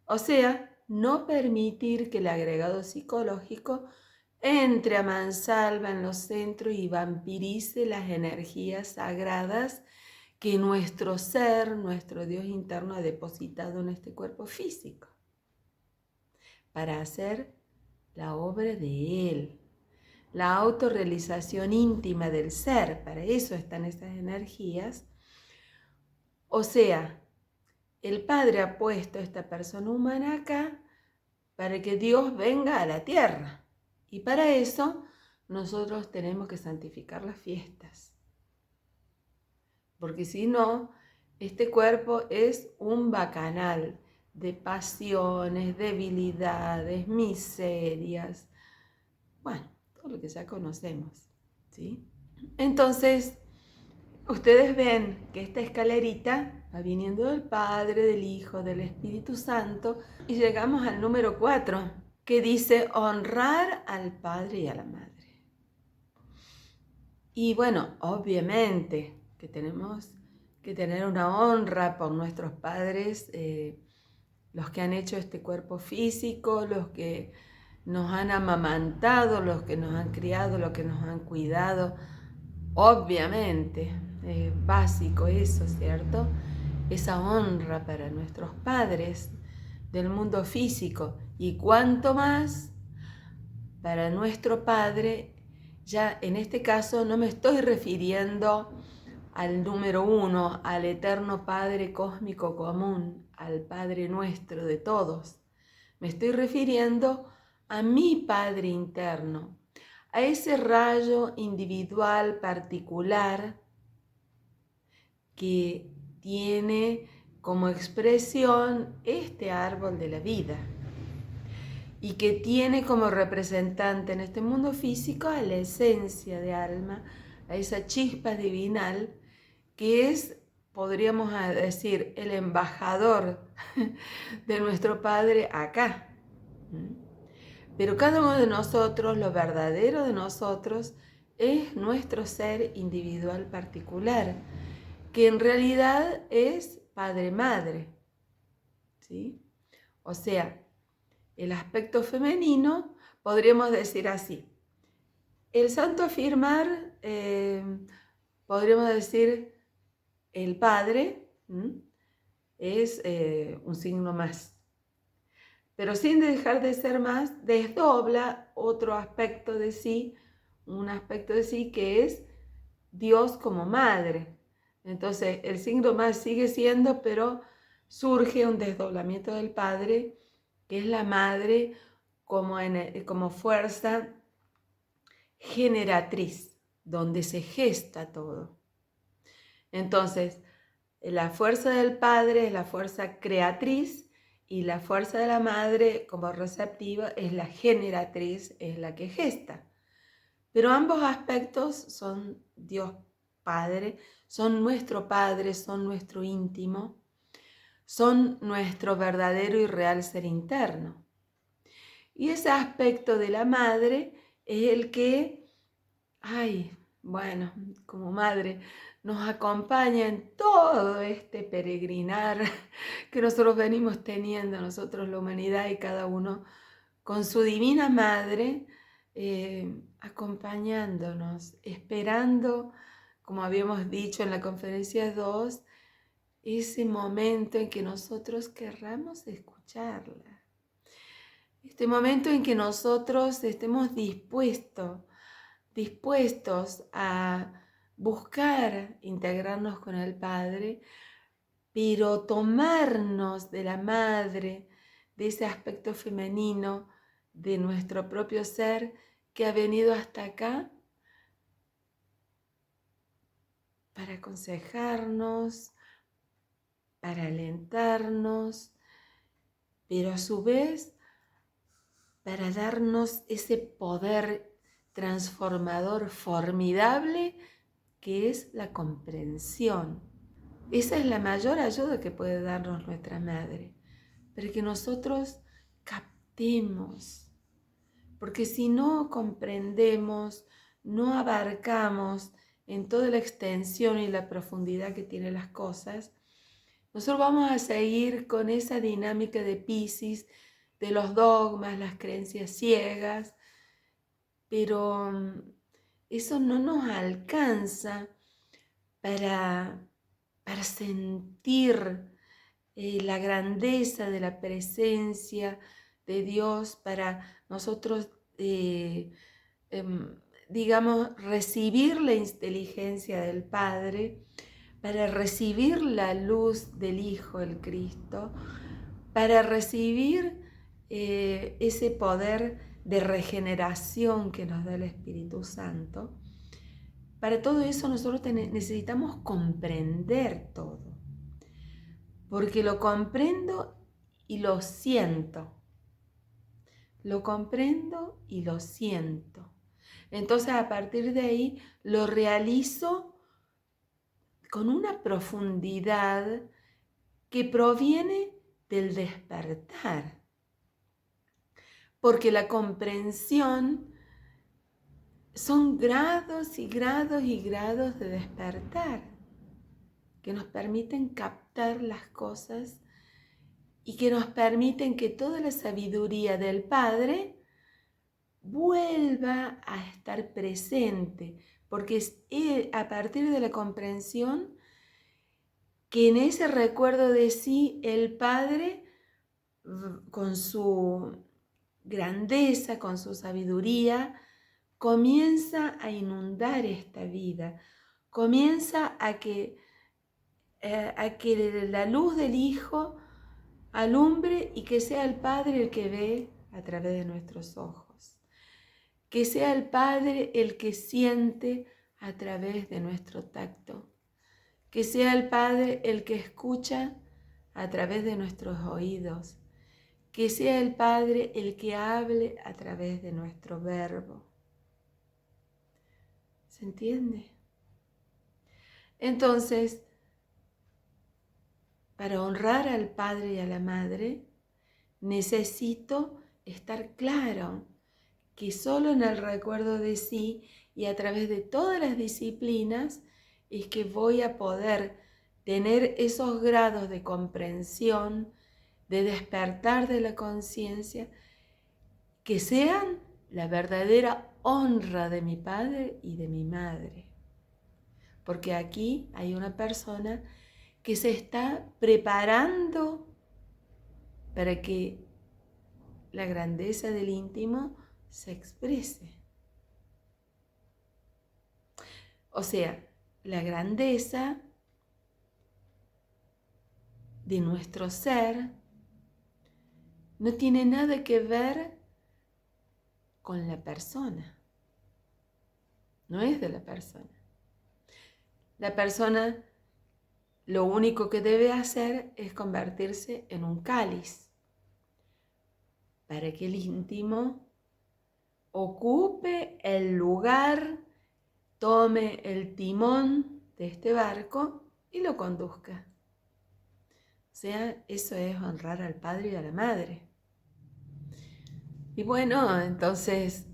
O sea, no permitir que el agregado psicológico entre a mansalva en los centros y vampirice las energías sagradas que nuestro ser, nuestro Dios interno ha depositado en este cuerpo físico, para hacer la obra de Él, la autorrealización íntima del ser. Para eso están esas energías. O sea, el Padre ha puesto a esta persona humana acá para que Dios venga a la tierra. Y para eso nosotros tenemos que santificar las fiestas. Porque si no, este cuerpo es un bacanal de pasiones, debilidades, miserias. Bueno, todo lo que ya conocemos, ¿sí? Entonces, ustedes ven que esta escalerita va viniendo del Padre, del Hijo, del Espíritu Santo, y llegamos al número 4, que dice honrar al Padre y a la Madre. Y bueno, obviamente que tenemos que tener una honra por nuestros padres, los que han hecho este cuerpo físico, los que nos han amamantado, los que nos han criado, los que nos han cuidado. Obviamente, básico eso, ¿cierto? Esa honra para nuestros padres del mundo físico, y cuanto más para nuestro Padre. Ya en este caso no me estoy refiriendo al número 1, al eterno Padre cósmico común, al Padre nuestro de todos. Me estoy refiriendo a mi Padre interno, a ese rayo individual particular que tiene como expresión este árbol de la vida y que tiene como representante en este mundo físico a la esencia de alma, a esa chispa divinal que es, podríamos decir, el embajador de nuestro Padre acá. Pero cada uno de nosotros, lo verdadero de nosotros, es nuestro ser individual particular, que en realidad es Padre-Madre, ¿sí? O sea, el aspecto femenino, podríamos decir así. El santo afirmar, podríamos decir, el Padre es un signo más. Pero sin dejar de ser más, desdobla otro aspecto de sí, un aspecto de sí que es Dios como madre. Entonces, el signo más sigue siendo, pero surge un desdoblamiento del Padre, que es la madre como fuerza generatriz, donde se gesta todo. Entonces, la fuerza del Padre es la fuerza creatriz y la fuerza de la madre como receptiva es la generatriz, es la que gesta. Pero ambos aspectos son Dios Padre, son nuestro Padre, son nuestro íntimo, son nuestro verdadero y real ser interno. Y ese aspecto de la madre es el que, ay, bueno, como madre, nos acompaña en todo este peregrinar que nosotros venimos teniendo, nosotros la humanidad y cada uno con su divina madre, acompañándonos, esperando, como habíamos dicho en la conferencia 2, ese momento en que nosotros querramos escucharla. Este momento en que nosotros estemos dispuestos a buscar integrarnos con el Padre, pero tomarnos de la madre, de ese aspecto femenino de nuestro propio ser que ha venido hasta acá para aconsejarnos, para alentarnos, pero a su vez para darnos ese poder transformador formidable que es la comprensión. Esa es la mayor ayuda que puede darnos nuestra madre, para que nosotros captemos, porque si no comprendemos, no abarcamos en toda la extensión y la profundidad que tienen las cosas, nosotros vamos a seguir con esa dinámica de Piscis, de los dogmas, las creencias ciegas, pero eso no nos alcanza para sentir la grandeza de la presencia de Dios, para nosotros, digamos, recibir la inteligencia del Padre, para recibir la luz del Hijo, el Cristo, para recibir ese poder de regeneración que nos da el Espíritu Santo. Para todo eso nosotros necesitamos comprender todo, porque lo comprendo y lo siento. Lo comprendo y lo siento. Entonces a partir de ahí lo realizo con una profundidad que proviene del despertar. Porque la comprensión son grados y grados y grados de despertar que nos permiten captar las cosas y que nos permiten que toda la sabiduría del Padre vuelva a estar presente, porque es a partir de la comprensión que en ese recuerdo de sí el Padre, con su grandeza, con su sabiduría, comienza a inundar esta vida, comienza a que la luz del Hijo alumbre y que sea el Padre el que ve a través de nuestros ojos, que sea el Padre el que siente a través de nuestro tacto, que sea el Padre el que escucha a través de nuestros oídos, que sea el Padre el que hable a través de nuestro verbo. ¿Se entiende? Entonces, para honrar al Padre y a la Madre, necesito estar claro que solo en el recuerdo de sí y a través de todas las disciplinas es que voy a poder tener esos grados de comprensión, de despertar de la conciencia, que sean la verdadera honra de mi padre y de mi madre. Porque aquí hay una persona que se está preparando para que la grandeza del íntimo se exprese. O sea, la grandeza de nuestro ser no tiene nada que ver con la persona. No es de la persona. La persona lo único que debe hacer es convertirse en un cáliz para que el íntimo ocupe el lugar, tome el timón de este barco y lo conduzca. O sea, eso es honrar al padre y a la madre. Y bueno, entonces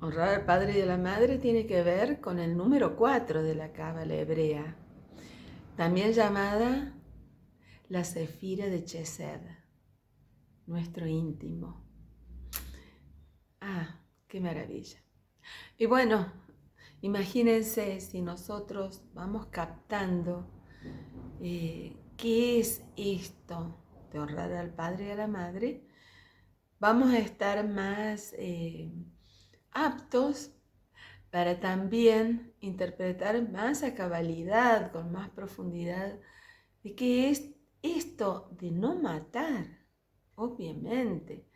Honrar al padre y a la madre tiene que ver con el número 4 de la cábala hebrea, también llamada la Sefira de Chesed, nuestro íntimo. Ah, qué maravilla. Y bueno, imagínense si nosotros vamos captando qué es esto de honrar al padre y a la madre, vamos a estar más aptos para también interpretar más a cabalidad, con más profundidad, de qué es esto de no matar, obviamente.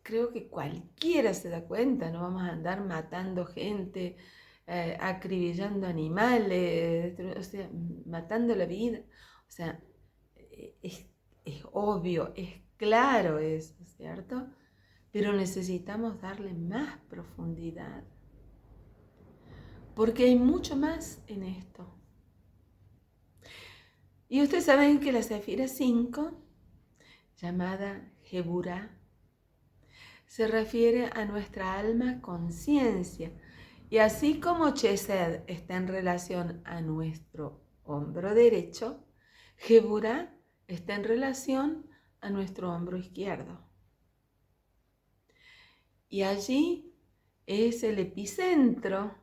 Creo que cualquiera se da cuenta, no vamos a andar matando gente, acribillando animales, o sea, matando la vida. O sea, es obvio, es claro eso, ¿cierto? Pero necesitamos darle más profundidad, porque hay mucho más en esto. Y ustedes saben que la Sefira 5, llamada Geburah, se refiere a nuestra alma conciencia. Y así como Chesed está en relación a nuestro hombro derecho, Geburah está en relación a nuestro hombro izquierdo. Y allí es el epicentro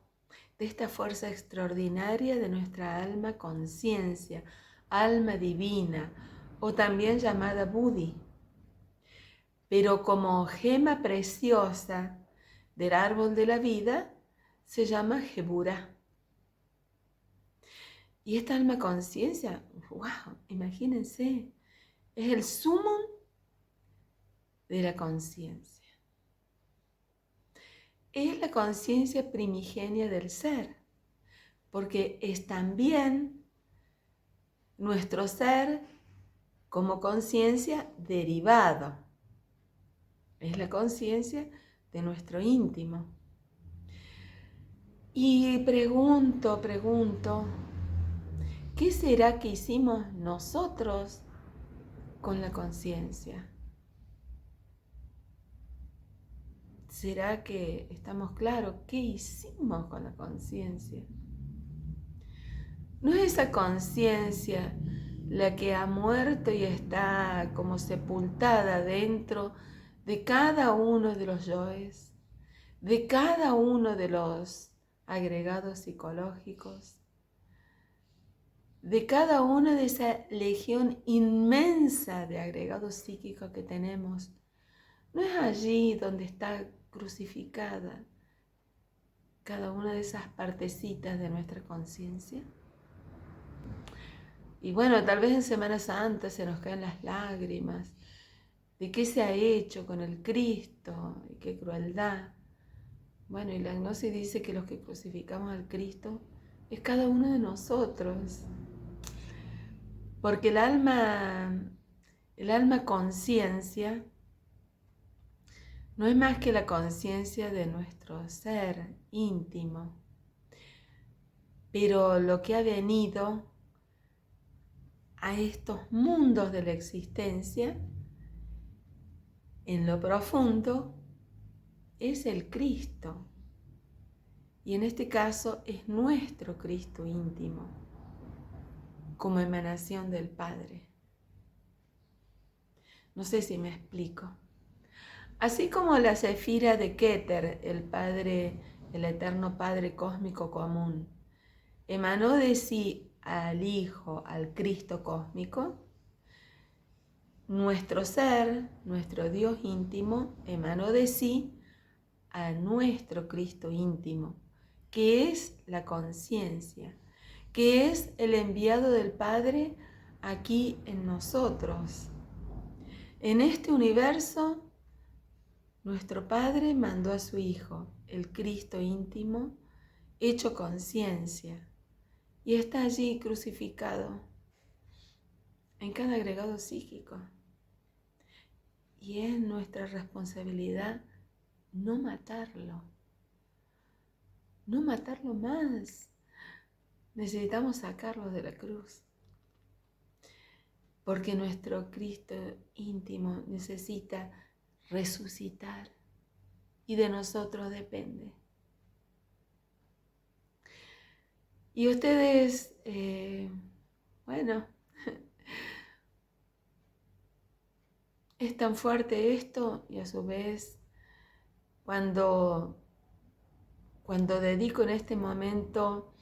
de esta fuerza extraordinaria de nuestra alma conciencia, alma divina, o también llamada Buddhi. Pero como gema preciosa del árbol de la vida, se llama Geburah. Y esta alma conciencia, wow, imagínense, es el sumum de la conciencia. Es la conciencia primigenia del ser, porque es también nuestro ser como conciencia derivado. Es la conciencia de nuestro íntimo. Y pregunto, ¿qué será que hicimos nosotros con la conciencia? ¿Será que estamos claros qué hicimos con la conciencia? ¿No es esa conciencia la que ha muerto y está como sepultada dentro de cada uno de los yoes, de cada uno de los agregados psicológicos, de cada una de esa legión inmensa de agregados psíquicos que tenemos? ¿No es allí donde está crucificada cada una de esas partecitas de nuestra conciencia? Y bueno, tal vez en Semana Santa se nos caen las lágrimas de qué se ha hecho con el Cristo y qué crueldad. Bueno, y la gnosis dice que los que crucificamos al Cristo es cada uno de nosotros. Porque el alma conciencia no es más que la conciencia de nuestro ser íntimo. Pero lo que ha venido a estos mundos de la existencia, en lo profundo, es el Cristo. Y en este caso es nuestro Cristo íntimo, como emanación del Padre. No sé si me explico. Así como la Sefira de Keter, el Padre, el eterno Padre cósmico común, emanó de sí al Hijo, al Cristo cósmico, nuestro ser, nuestro Dios íntimo, emanó de sí a nuestro Cristo íntimo, que es la conciencia, que es el enviado del Padre aquí en nosotros. En este universo, nuestro Padre mandó a su Hijo, el Cristo íntimo, hecho conciencia, y está allí crucificado en cada agregado psíquico. Y es nuestra responsabilidad no matarlo más. Necesitamos sacarlo de la cruz, porque nuestro Cristo íntimo necesita resucitar. y de nosotros depende. Y ustedes, bueno, es tan fuerte esto y a su vez cuando dedico en este momento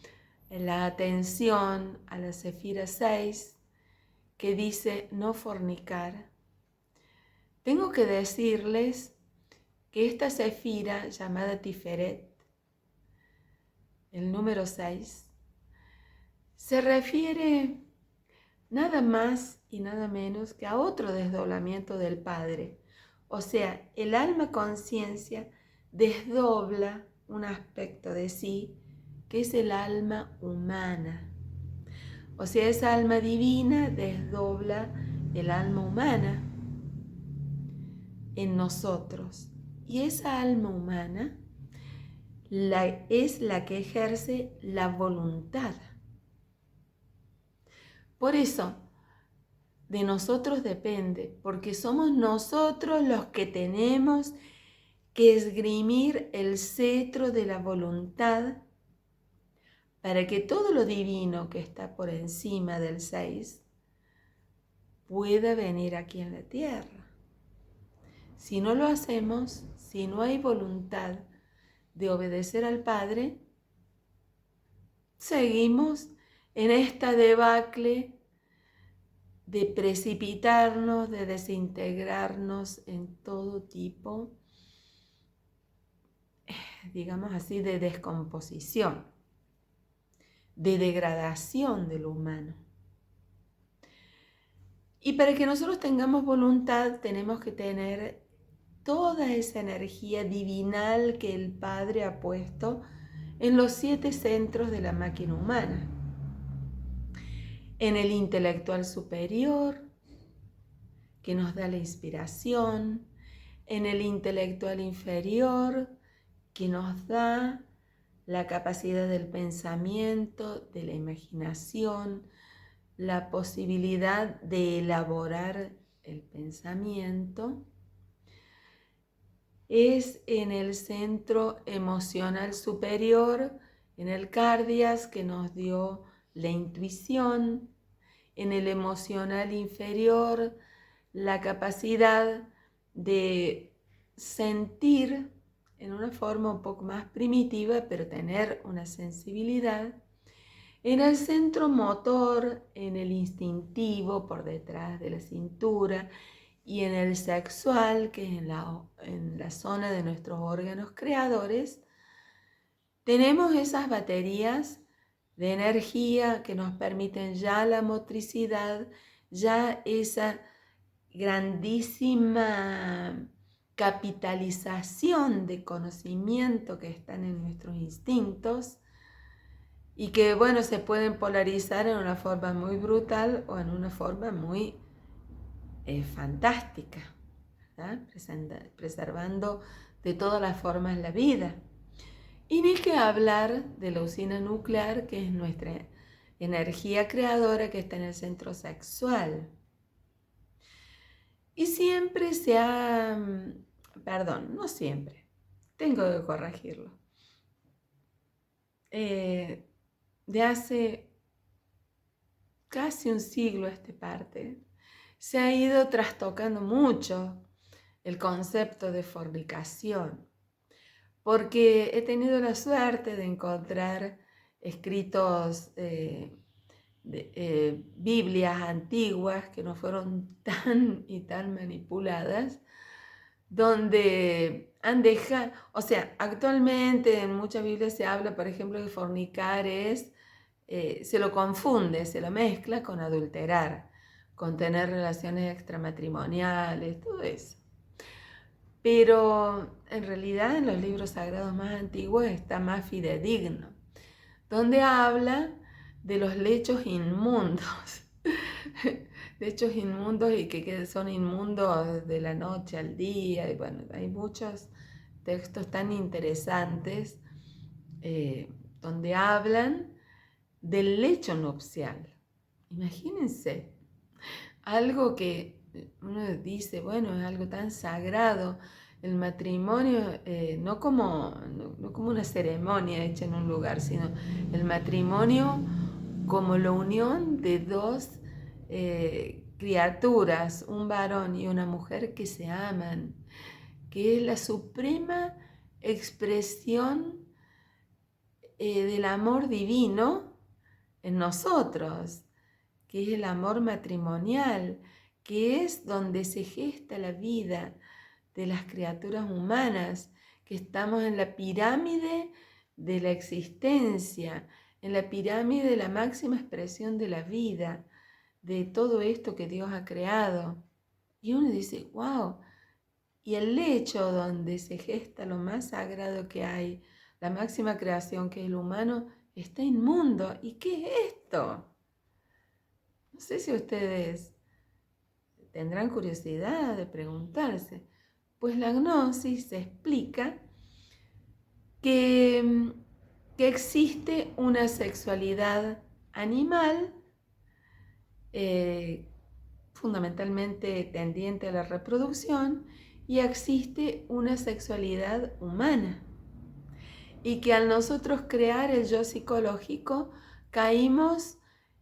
la atención a la Sefira 6 que dice no fornicar, tengo que decirles que esta Sefira llamada Tiferet, el número 6, se refiere nada más y nada menos que a otro desdoblamiento del Padre. O sea, el alma conciencia desdobla un aspecto de sí que es el alma humana. O sea, esa alma divina desdobla el alma humana en nosotros. Y esa alma humana es la que ejerce la voluntad. Por eso, de nosotros depende, porque somos nosotros los que tenemos que esgrimir el cetro de la voluntad para que todo lo divino que está por encima del 6 pueda venir aquí en la tierra. Si no lo hacemos, si no hay voluntad de obedecer al Padre, seguimos en esta debacle de precipitarnos, de desintegrarnos en todo tipo, digamos así, de descomposición, de degradación de lo humano. Y para que nosotros tengamos voluntad, tenemos que tener toda esa energía divinal que el Padre ha puesto en los 7 centros de la máquina humana. En el intelectual superior, que nos da la inspiración, en el intelectual inferior, que nos da la capacidad del pensamiento, de la imaginación, la posibilidad de elaborar el pensamiento. Es en el centro emocional superior, en el cardias, que nos dio la intuición, en el emocional inferior, la capacidad de sentir en una forma un poco más primitiva, pero tener una sensibilidad. En el centro motor, en el instintivo, por detrás de la cintura, y en el sexual, que es en la zona de nuestros órganos creadores, tenemos esas baterías de energía que nos permiten ya la motricidad, ya esa grandísima capitalización de conocimiento que están en nuestros instintos y que, bueno, se pueden polarizar en una forma muy brutal o en una forma muy fantástica, ¿verdad? Preservando de todas las formas la vida. Y ni que hablar de la usina nuclear, que es nuestra energía creadora que está en el centro sexual. Y siempre se ha, perdón, no siempre, tengo que corregirlo. De hace casi un siglo a esta parte, se ha ido trastocando mucho el concepto de fornicación, porque he tenido la suerte de encontrar escritos Biblias antiguas que no fueron tan y tan manipuladas, donde han dejado, o sea, actualmente en muchas Biblias se habla, por ejemplo, que fornicar es, se lo confunde, se lo mezcla con adulterar, con tener relaciones extramatrimoniales, todo eso. Pero en realidad en los libros sagrados más antiguos está más fidedigno, donde habla de los lechos inmundos, lechos inmundos y que son inmundos de la noche al día, y bueno, hay muchos textos tan interesantes donde hablan del lecho nupcial. Imagínense, algo que uno dice, bueno, es algo tan sagrado, el matrimonio no como una ceremonia hecha en un lugar, sino el matrimonio como la unión de dos criaturas, un varón y una mujer que se aman, que es la suprema expresión del amor divino en nosotros, que es el amor matrimonial, que es donde se gesta la vida de las criaturas humanas, que estamos en la pirámide de la existencia, en la pirámide de la máxima expresión de la vida, de todo esto que Dios ha creado. Y uno dice, wow, y el lecho donde se gesta lo más sagrado que hay, la máxima creación que es el humano, está inmundo. ¿Y qué es esto? No sé si ustedes tendrán curiosidad de preguntarse. Pues la gnosis explica que existe una sexualidad animal, fundamentalmente tendiente a la reproducción, y existe una sexualidad humana. Y que al nosotros crear el yo psicológico, caímos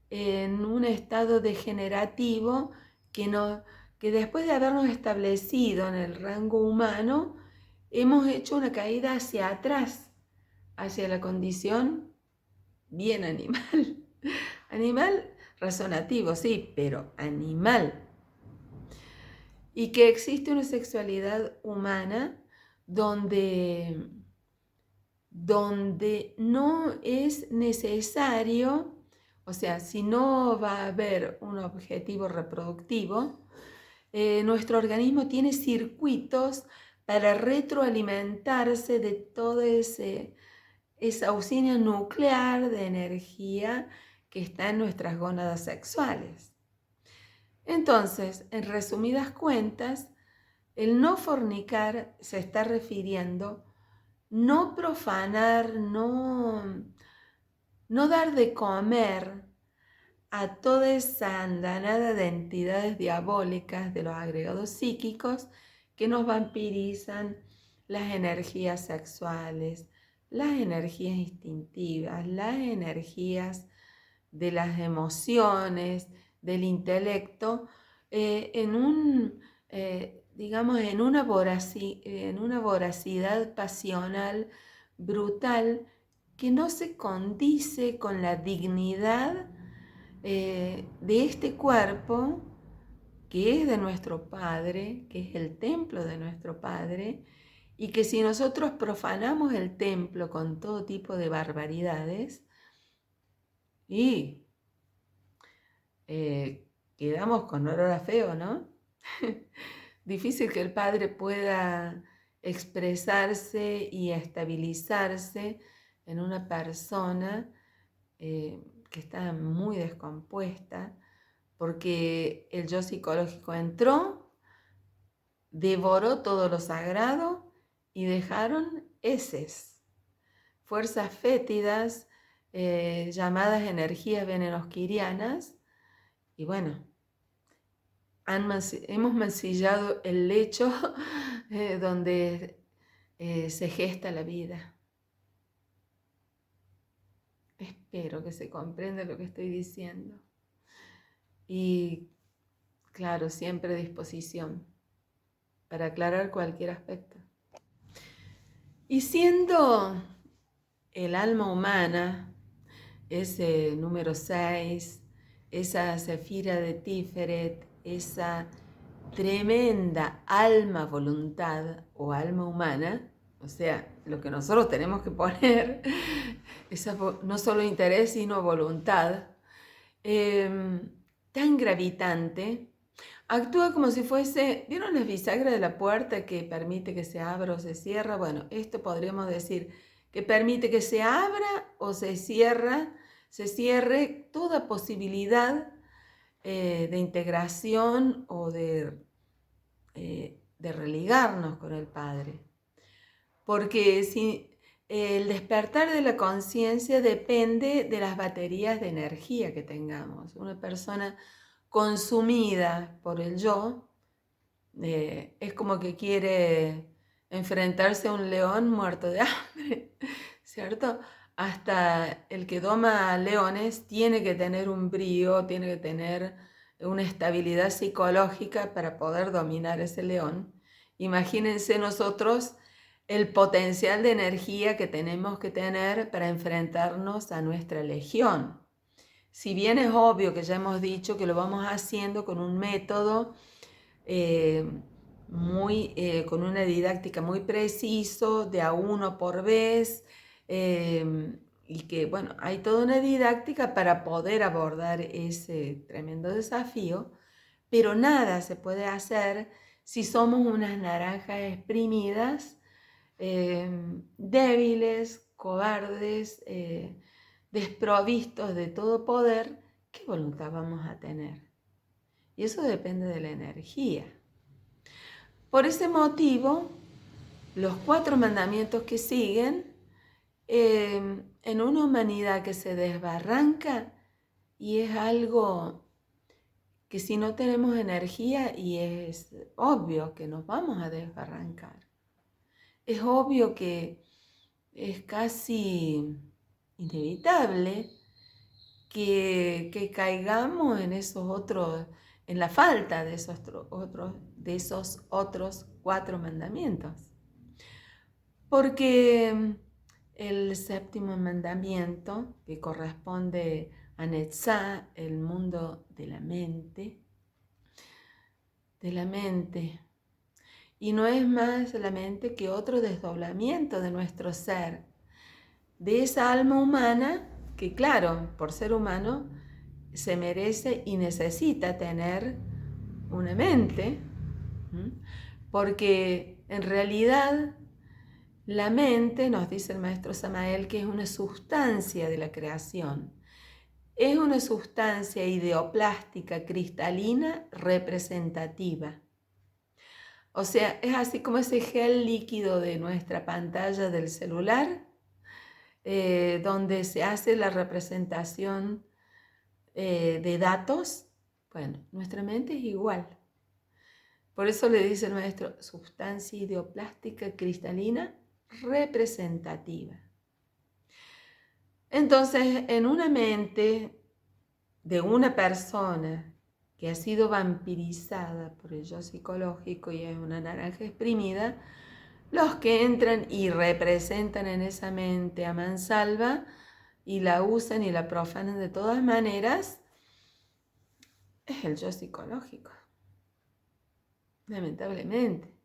en un estado degenerativo que después de habernos establecido en el rango humano, hemos hecho una caída hacia atrás, hacia la condición bien animal. Animal razonativo, sí, pero animal. Y que existe una sexualidad humana donde no es necesario, o sea, si no va a haber un objetivo reproductivo, nuestro organismo tiene circuitos para retroalimentarse de toda esa usina nuclear de energía que está en nuestras gónadas sexuales. Entonces, en resumidas cuentas, el no fornicar se está refiriendo no profanar, no dar de comer a toda esa andanada de entidades diabólicas de los agregados psíquicos que nos vampirizan las energías sexuales, las energías instintivas, las energías de las emociones, del intelecto, digamos, en una voracidad pasional brutal que no se condice con la dignidad de este cuerpo que es de nuestro Padre, que es el templo de nuestro Padre, y que si nosotros profanamos el templo con todo tipo de barbaridades, y quedamos con olor a feo, ¿no? Difícil que el Padre pueda expresarse y estabilizarse en una persona que está muy descompuesta, porque el yo psicológico entró, devoró todo lo sagrado y dejaron heces, fuerzas fétidas llamadas energías venenosquirianas, y bueno, hemos mancillado el lecho donde se gesta la vida. Espero que se comprenda lo que estoy diciendo. Y claro, siempre a disposición para aclarar cualquier aspecto. Y siendo el alma humana, ese número 6, esa Sefira de Tiferet, esa tremenda alma voluntad o alma humana, o sea, lo que nosotros tenemos que poner, no solo interés, sino voluntad, tan gravitante, actúa como si fuese, ¿vieron las bisagras de la puerta que permite que se abra o se cierra? Bueno, esto podríamos decir que permite que se abra o se cierre toda posibilidad de integración o de religarnos con el Padre. Porque si el despertar de la conciencia depende de las baterías de energía que tengamos. Una persona consumida por el yo es como que quiere enfrentarse a un león muerto de hambre, ¿cierto? Hasta el que doma leones tiene que tener un brío, tiene que tener una estabilidad psicológica para poder dominar ese león. Imagínense nosotros el potencial de energía que tenemos que tener para enfrentarnos a nuestra legión. Si bien es obvio que ya hemos dicho que lo vamos haciendo con un método con una didáctica muy preciso, de a uno por vez, y que, bueno, hay toda una didáctica para poder abordar ese tremendo desafío, pero nada se puede hacer si somos unas naranjas exprimidas, débiles, cobardes, desprovistos de todo poder. ¿Qué voluntad vamos a tener? Y eso depende de la energía. Por ese motivo, los 4 mandamientos que siguen, en una humanidad que se desbarranca, y es algo que si no tenemos energía, y es obvio que nos vamos a desbarrancar, es obvio que es casi inevitable que caigamos en en la falta de esos otros 4 mandamientos. Porque el 7º mandamiento, que corresponde a Netzá, el mundo de la mente, y no es más la mente que otro desdoblamiento de nuestro ser, de esa alma humana que, claro, por ser humano, se merece y necesita tener una mente, porque en realidad la mente, nos dice el maestro Samael, que es una sustancia de la creación. Es una sustancia ideoplástica cristalina representativa. O sea, es así como ese gel líquido de nuestra pantalla del celular, donde se hace la representación de datos. Bueno, nuestra mente es igual. Por eso le dice el maestro, sustancia ideoplástica cristalina representativa. Entonces, en una mente de una persona que ha sido vampirizada por el yo psicológico y es una naranja exprimida, los que entran y representan en esa mente a mansalva y la usan y la profanan de todas maneras, es el yo psicológico, lamentablemente.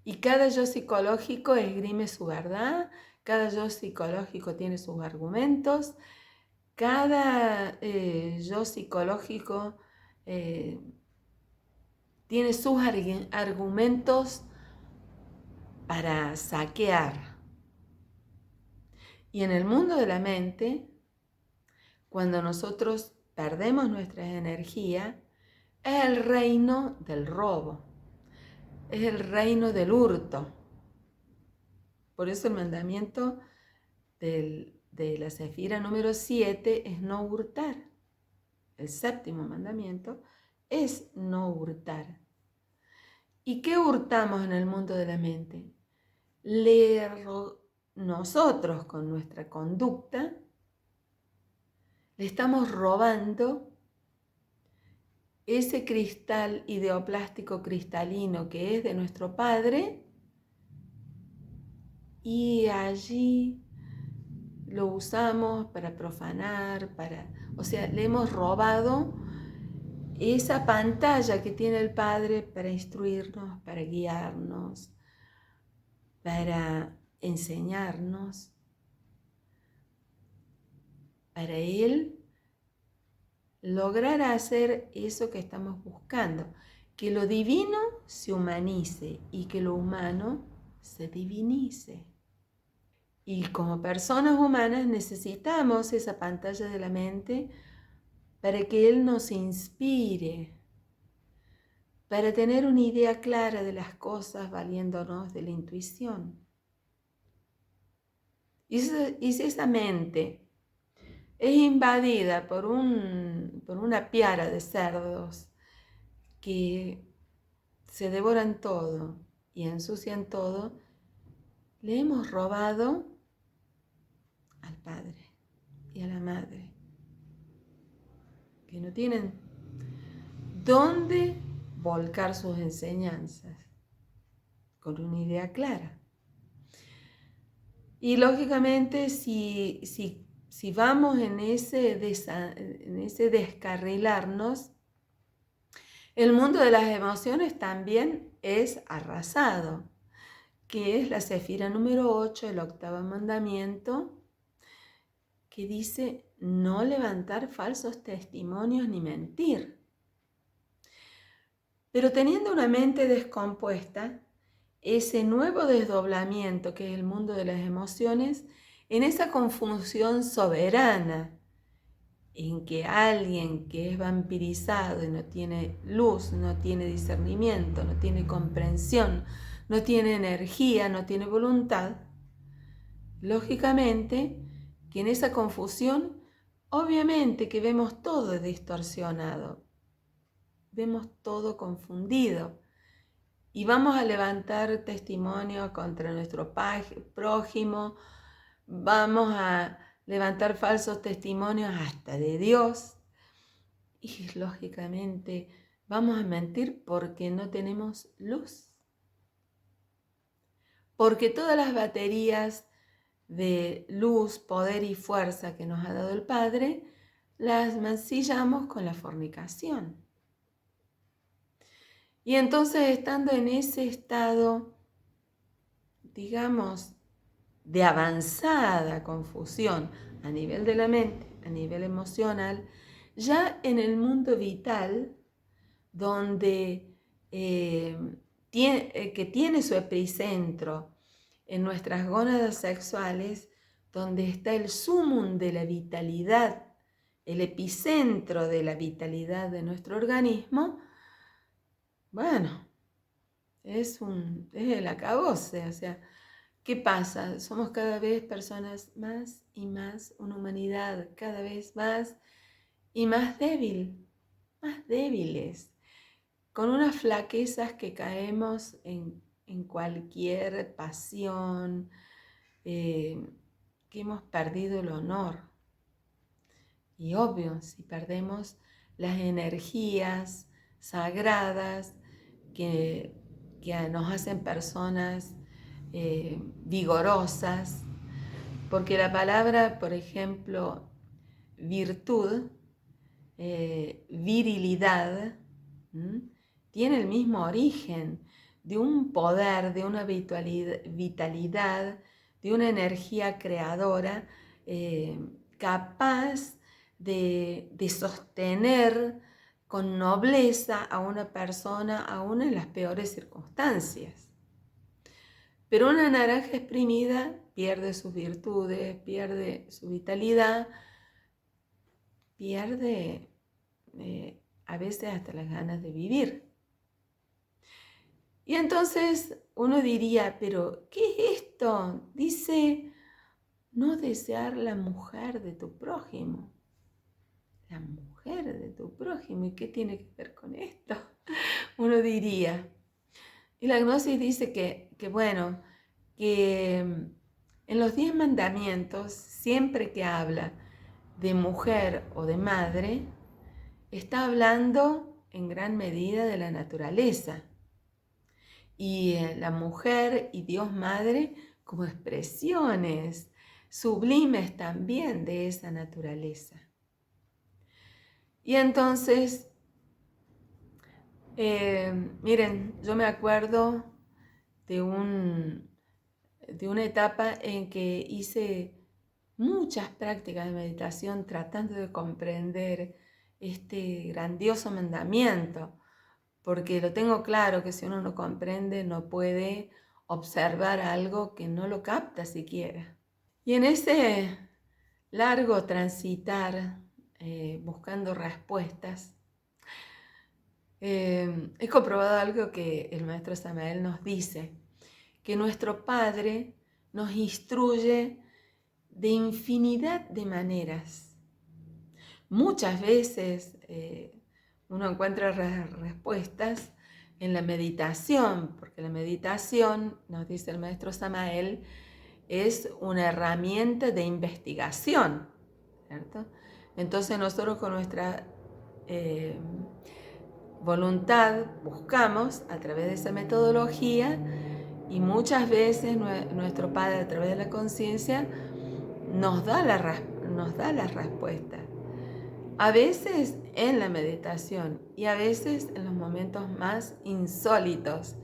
Y cada yo psicológico esgrime su verdad, cada yo psicológico tiene sus argumentos, cada yo psicológico tiene sus argumentos para saquear. Y en el mundo de la mente, cuando nosotros perdemos nuestra energía, es el reino del robo, es el reino del hurto. Por eso el mandamiento de la Sefira número 7 es no hurtar. El 7º mandamiento es no hurtar. ¿Y qué hurtamos en el mundo de la mente? Nosotros con nuestra conducta le estamos robando ese cristal ideoplástico cristalino que es de nuestro Padre, y allí lo usamos para profanar, o sea, le hemos robado esa pantalla que tiene el Padre para instruirnos, para guiarnos, para enseñarnos, para Él lograr hacer eso que estamos buscando, que lo divino se humanice y que lo humano se divinice. Y como personas humanas necesitamos esa pantalla de la mente para que Él nos inspire, para tener una idea clara de las cosas valiéndonos de la intuición. Y si esa mente es invadida por una piara de cerdos que se devoran todo y ensucian todo, le hemos robado al padre y a la madre, que no tienen dónde volcar sus enseñanzas con una idea clara. Y lógicamente si vamos en ese descarrilarnos, el mundo de las emociones también es arrasado, que es la Sefira número 8, el octavo mandamiento, que dice no levantar falsos testimonios ni mentir. Pero teniendo una mente descompuesta, ese nuevo desdoblamiento que es el mundo de las emociones, en esa confusión soberana, en que alguien que es vampirizado y no tiene luz, no tiene discernimiento, no tiene comprensión, no tiene energía, no tiene voluntad, lógicamente que en esa confusión, obviamente que vemos todo distorsionado, vemos todo confundido. Y vamos a levantar testimonio contra nuestro prójimo, vamos a levantar falsos testimonios hasta de Dios. Y lógicamente vamos a mentir porque no tenemos luz. Porque todas las baterías de luz, poder y fuerza que nos ha dado el Padre, las mancillamos con la fornicación. Y entonces, estando en ese estado, digamos, de avanzada confusión a nivel de la mente, a nivel emocional, ya en el mundo vital, donde que tiene su epicentro en nuestras gónadas sexuales, donde está el sumum de la vitalidad, el epicentro de la vitalidad de nuestro organismo, bueno, es el acabose. O sea, ¿qué pasa? Somos cada vez personas más y más, una humanidad cada vez más y más débiles, con unas flaquezas que caemos en cualquier pasión, que hemos perdido el honor. Y obvio, si perdemos las energías sagradas que nos hacen personas vigorosas, porque la palabra, por ejemplo, virtud, virilidad, tiene el mismo origen de un poder, de una vitalidad, de una energía creadora capaz de sostener con nobleza a una persona aún en las peores circunstancias. Pero una naranja exprimida pierde sus virtudes, pierde su vitalidad, pierde a veces hasta las ganas de vivir. Y entonces uno diría, pero ¿qué es esto? Dice, no desear la mujer de tu prójimo. La mujer de tu prójimo, ¿y qué tiene que ver con esto? Uno diría. Y la Gnosis dice que en los 10 mandamientos, siempre que habla de mujer o de madre, está hablando en gran medida de la naturaleza. Y la mujer y Dios Madre como expresiones sublimes también de esa naturaleza. Y entonces, miren, yo me acuerdo de una etapa en que hice muchas prácticas de meditación tratando de comprender este grandioso mandamiento, porque lo tengo claro que si uno no comprende no puede observar algo que no lo capta siquiera. Y en ese largo transitar buscando respuestas, he comprobado algo que el maestro Samael nos dice, que nuestro Padre nos instruye de infinidad de maneras. Muchas veces uno encuentra respuestas en la meditación, porque la meditación, nos dice el maestro Samael, es una herramienta de investigación, ¿cierto? Entonces nosotros con nuestra voluntad buscamos a través de esa metodología y muchas veces nuestro Padre a través de la conciencia nos da las respuestas. A veces en la meditación y a veces en los momentos más insólitos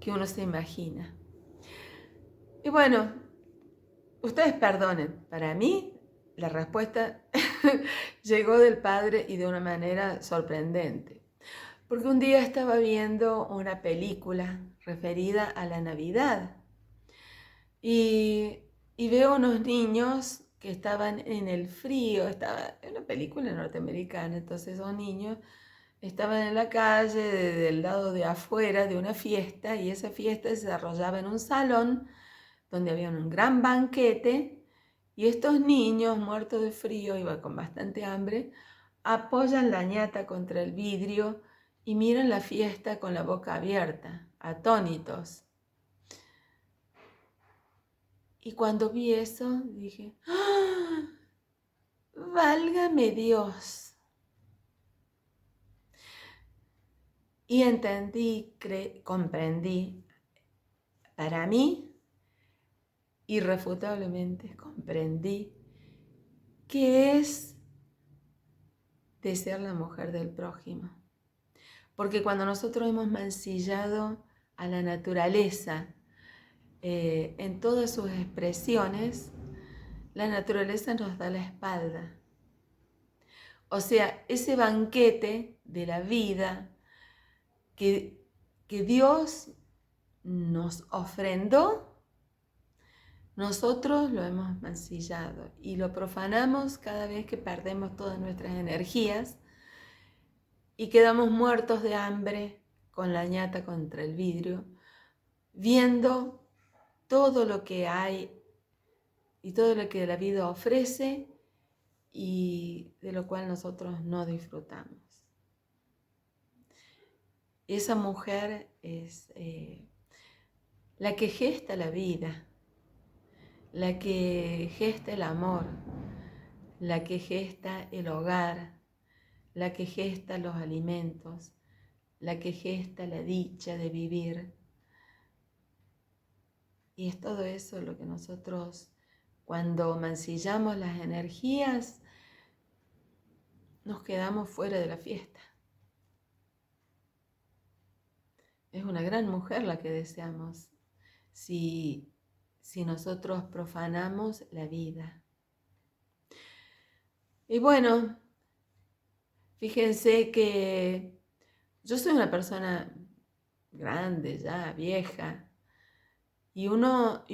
que uno se imagina. Y bueno, ustedes perdonen, para mí la respuesta llegó del Padre y de una manera sorprendente. Porque un día estaba viendo una película referida a la Navidad y veo unos niños que estaban en el frío, estaba en una película norteamericana, entonces esos niños estaban en la calle del lado de afuera de una fiesta y esa fiesta se desarrollaba en un salón donde había un gran banquete y estos niños muertos de frío, iba con bastante hambre, apoyan la ñata contra el vidrio y miran la fiesta con la boca abierta, atónitos. Y cuando vi eso, dije, ¡ah! ¡Válgame Dios! Y entendí, comprendí, para mí, irrefutablemente comprendí qué es desear la mujer del prójimo. Porque cuando nosotros hemos mancillado a la naturaleza en todas sus expresiones, la naturaleza nos da la espalda. O sea, ese banquete de la vida que Dios nos ofrendó, nosotros lo hemos mancillado y lo profanamos cada vez que perdemos todas nuestras energías y quedamos muertos de hambre con la ñata contra el vidrio, viendo todo lo que hay y todo lo que la vida ofrece y de lo cual nosotros no disfrutamos. Esa mujer es la que gesta la vida, la que gesta el amor, la que gesta el hogar, la que gesta los alimentos, la que gesta la dicha de vivir. Y es todo eso lo que nosotros, cuando mancillamos las energías, nos quedamos fuera de la fiesta. Es una gran mujer la que deseamos si nosotros profanamos la vida. Y bueno, fíjense que yo soy una persona grande ya, vieja, y uno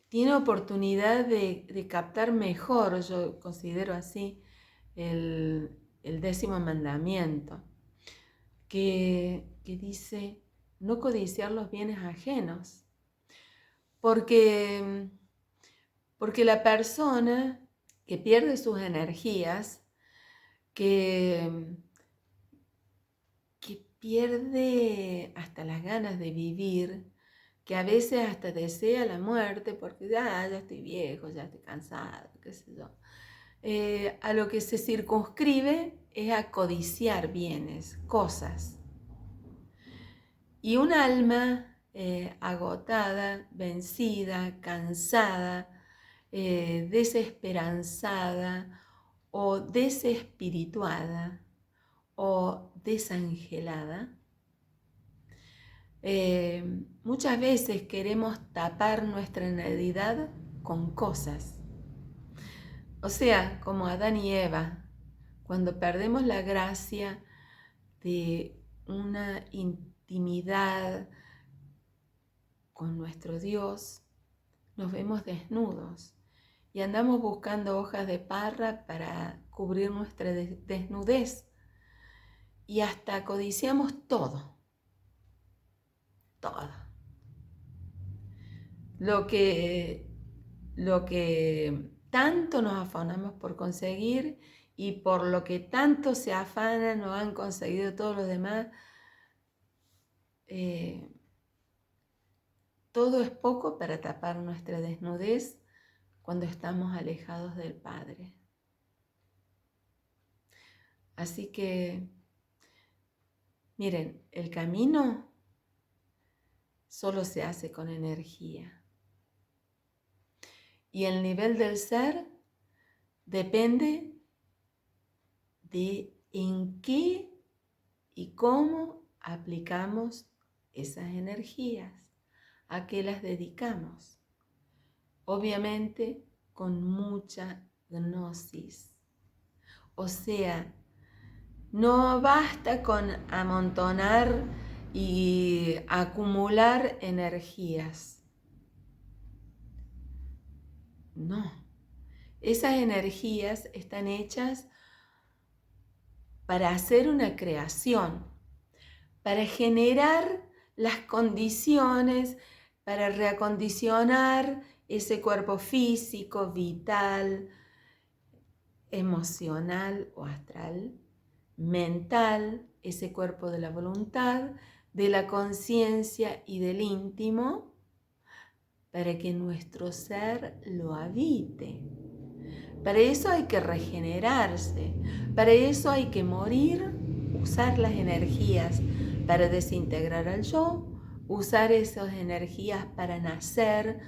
tiene oportunidad de captar mejor, yo considero así, el 10º mandamiento, que dice no codiciar los bienes ajenos, porque la persona que pierde sus energías, que pierde hasta las ganas de vivir, que a veces hasta desea la muerte porque ya estoy viejo, ya estoy cansado, qué sé yo. A lo que se circunscribe es a codiciar bienes, cosas. Y un alma agotada, vencida, cansada, desesperanzada o desespirituada o desangelada, muchas veces queremos tapar nuestra realidad con cosas. O sea, como Adán y Eva, cuando perdemos la gracia de una intimidad con nuestro Dios, nos vemos desnudos y andamos buscando hojas de parra para cubrir nuestra desnudez y hasta codiciamos todo. Lo que tanto nos afanamos por conseguir y por lo que tanto se afanan o han conseguido todos los demás, todo es poco para tapar nuestra desnudez cuando estamos alejados del Padre. Así que, miren, el camino solo se hace con energía. Y el nivel del ser depende de en qué y cómo aplicamos esas energías, a qué las dedicamos. Obviamente con mucha gnosis. O sea, no basta con amontonar y acumular energías. No, esas energías están hechas para hacer una creación, para generar las condiciones, para reacondicionar ese cuerpo físico, vital, emocional o astral, mental, ese cuerpo de la voluntad, de la conciencia y del íntimo, para que nuestro ser lo habite. Para eso hay que regenerarse, para eso hay que morir, usar las energías para desintegrar al yo, usar esas energías para nacer,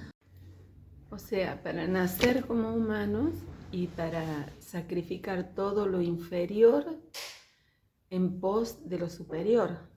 o sea, para nacer como humanos y para sacrificar todo lo inferior en pos de lo superior.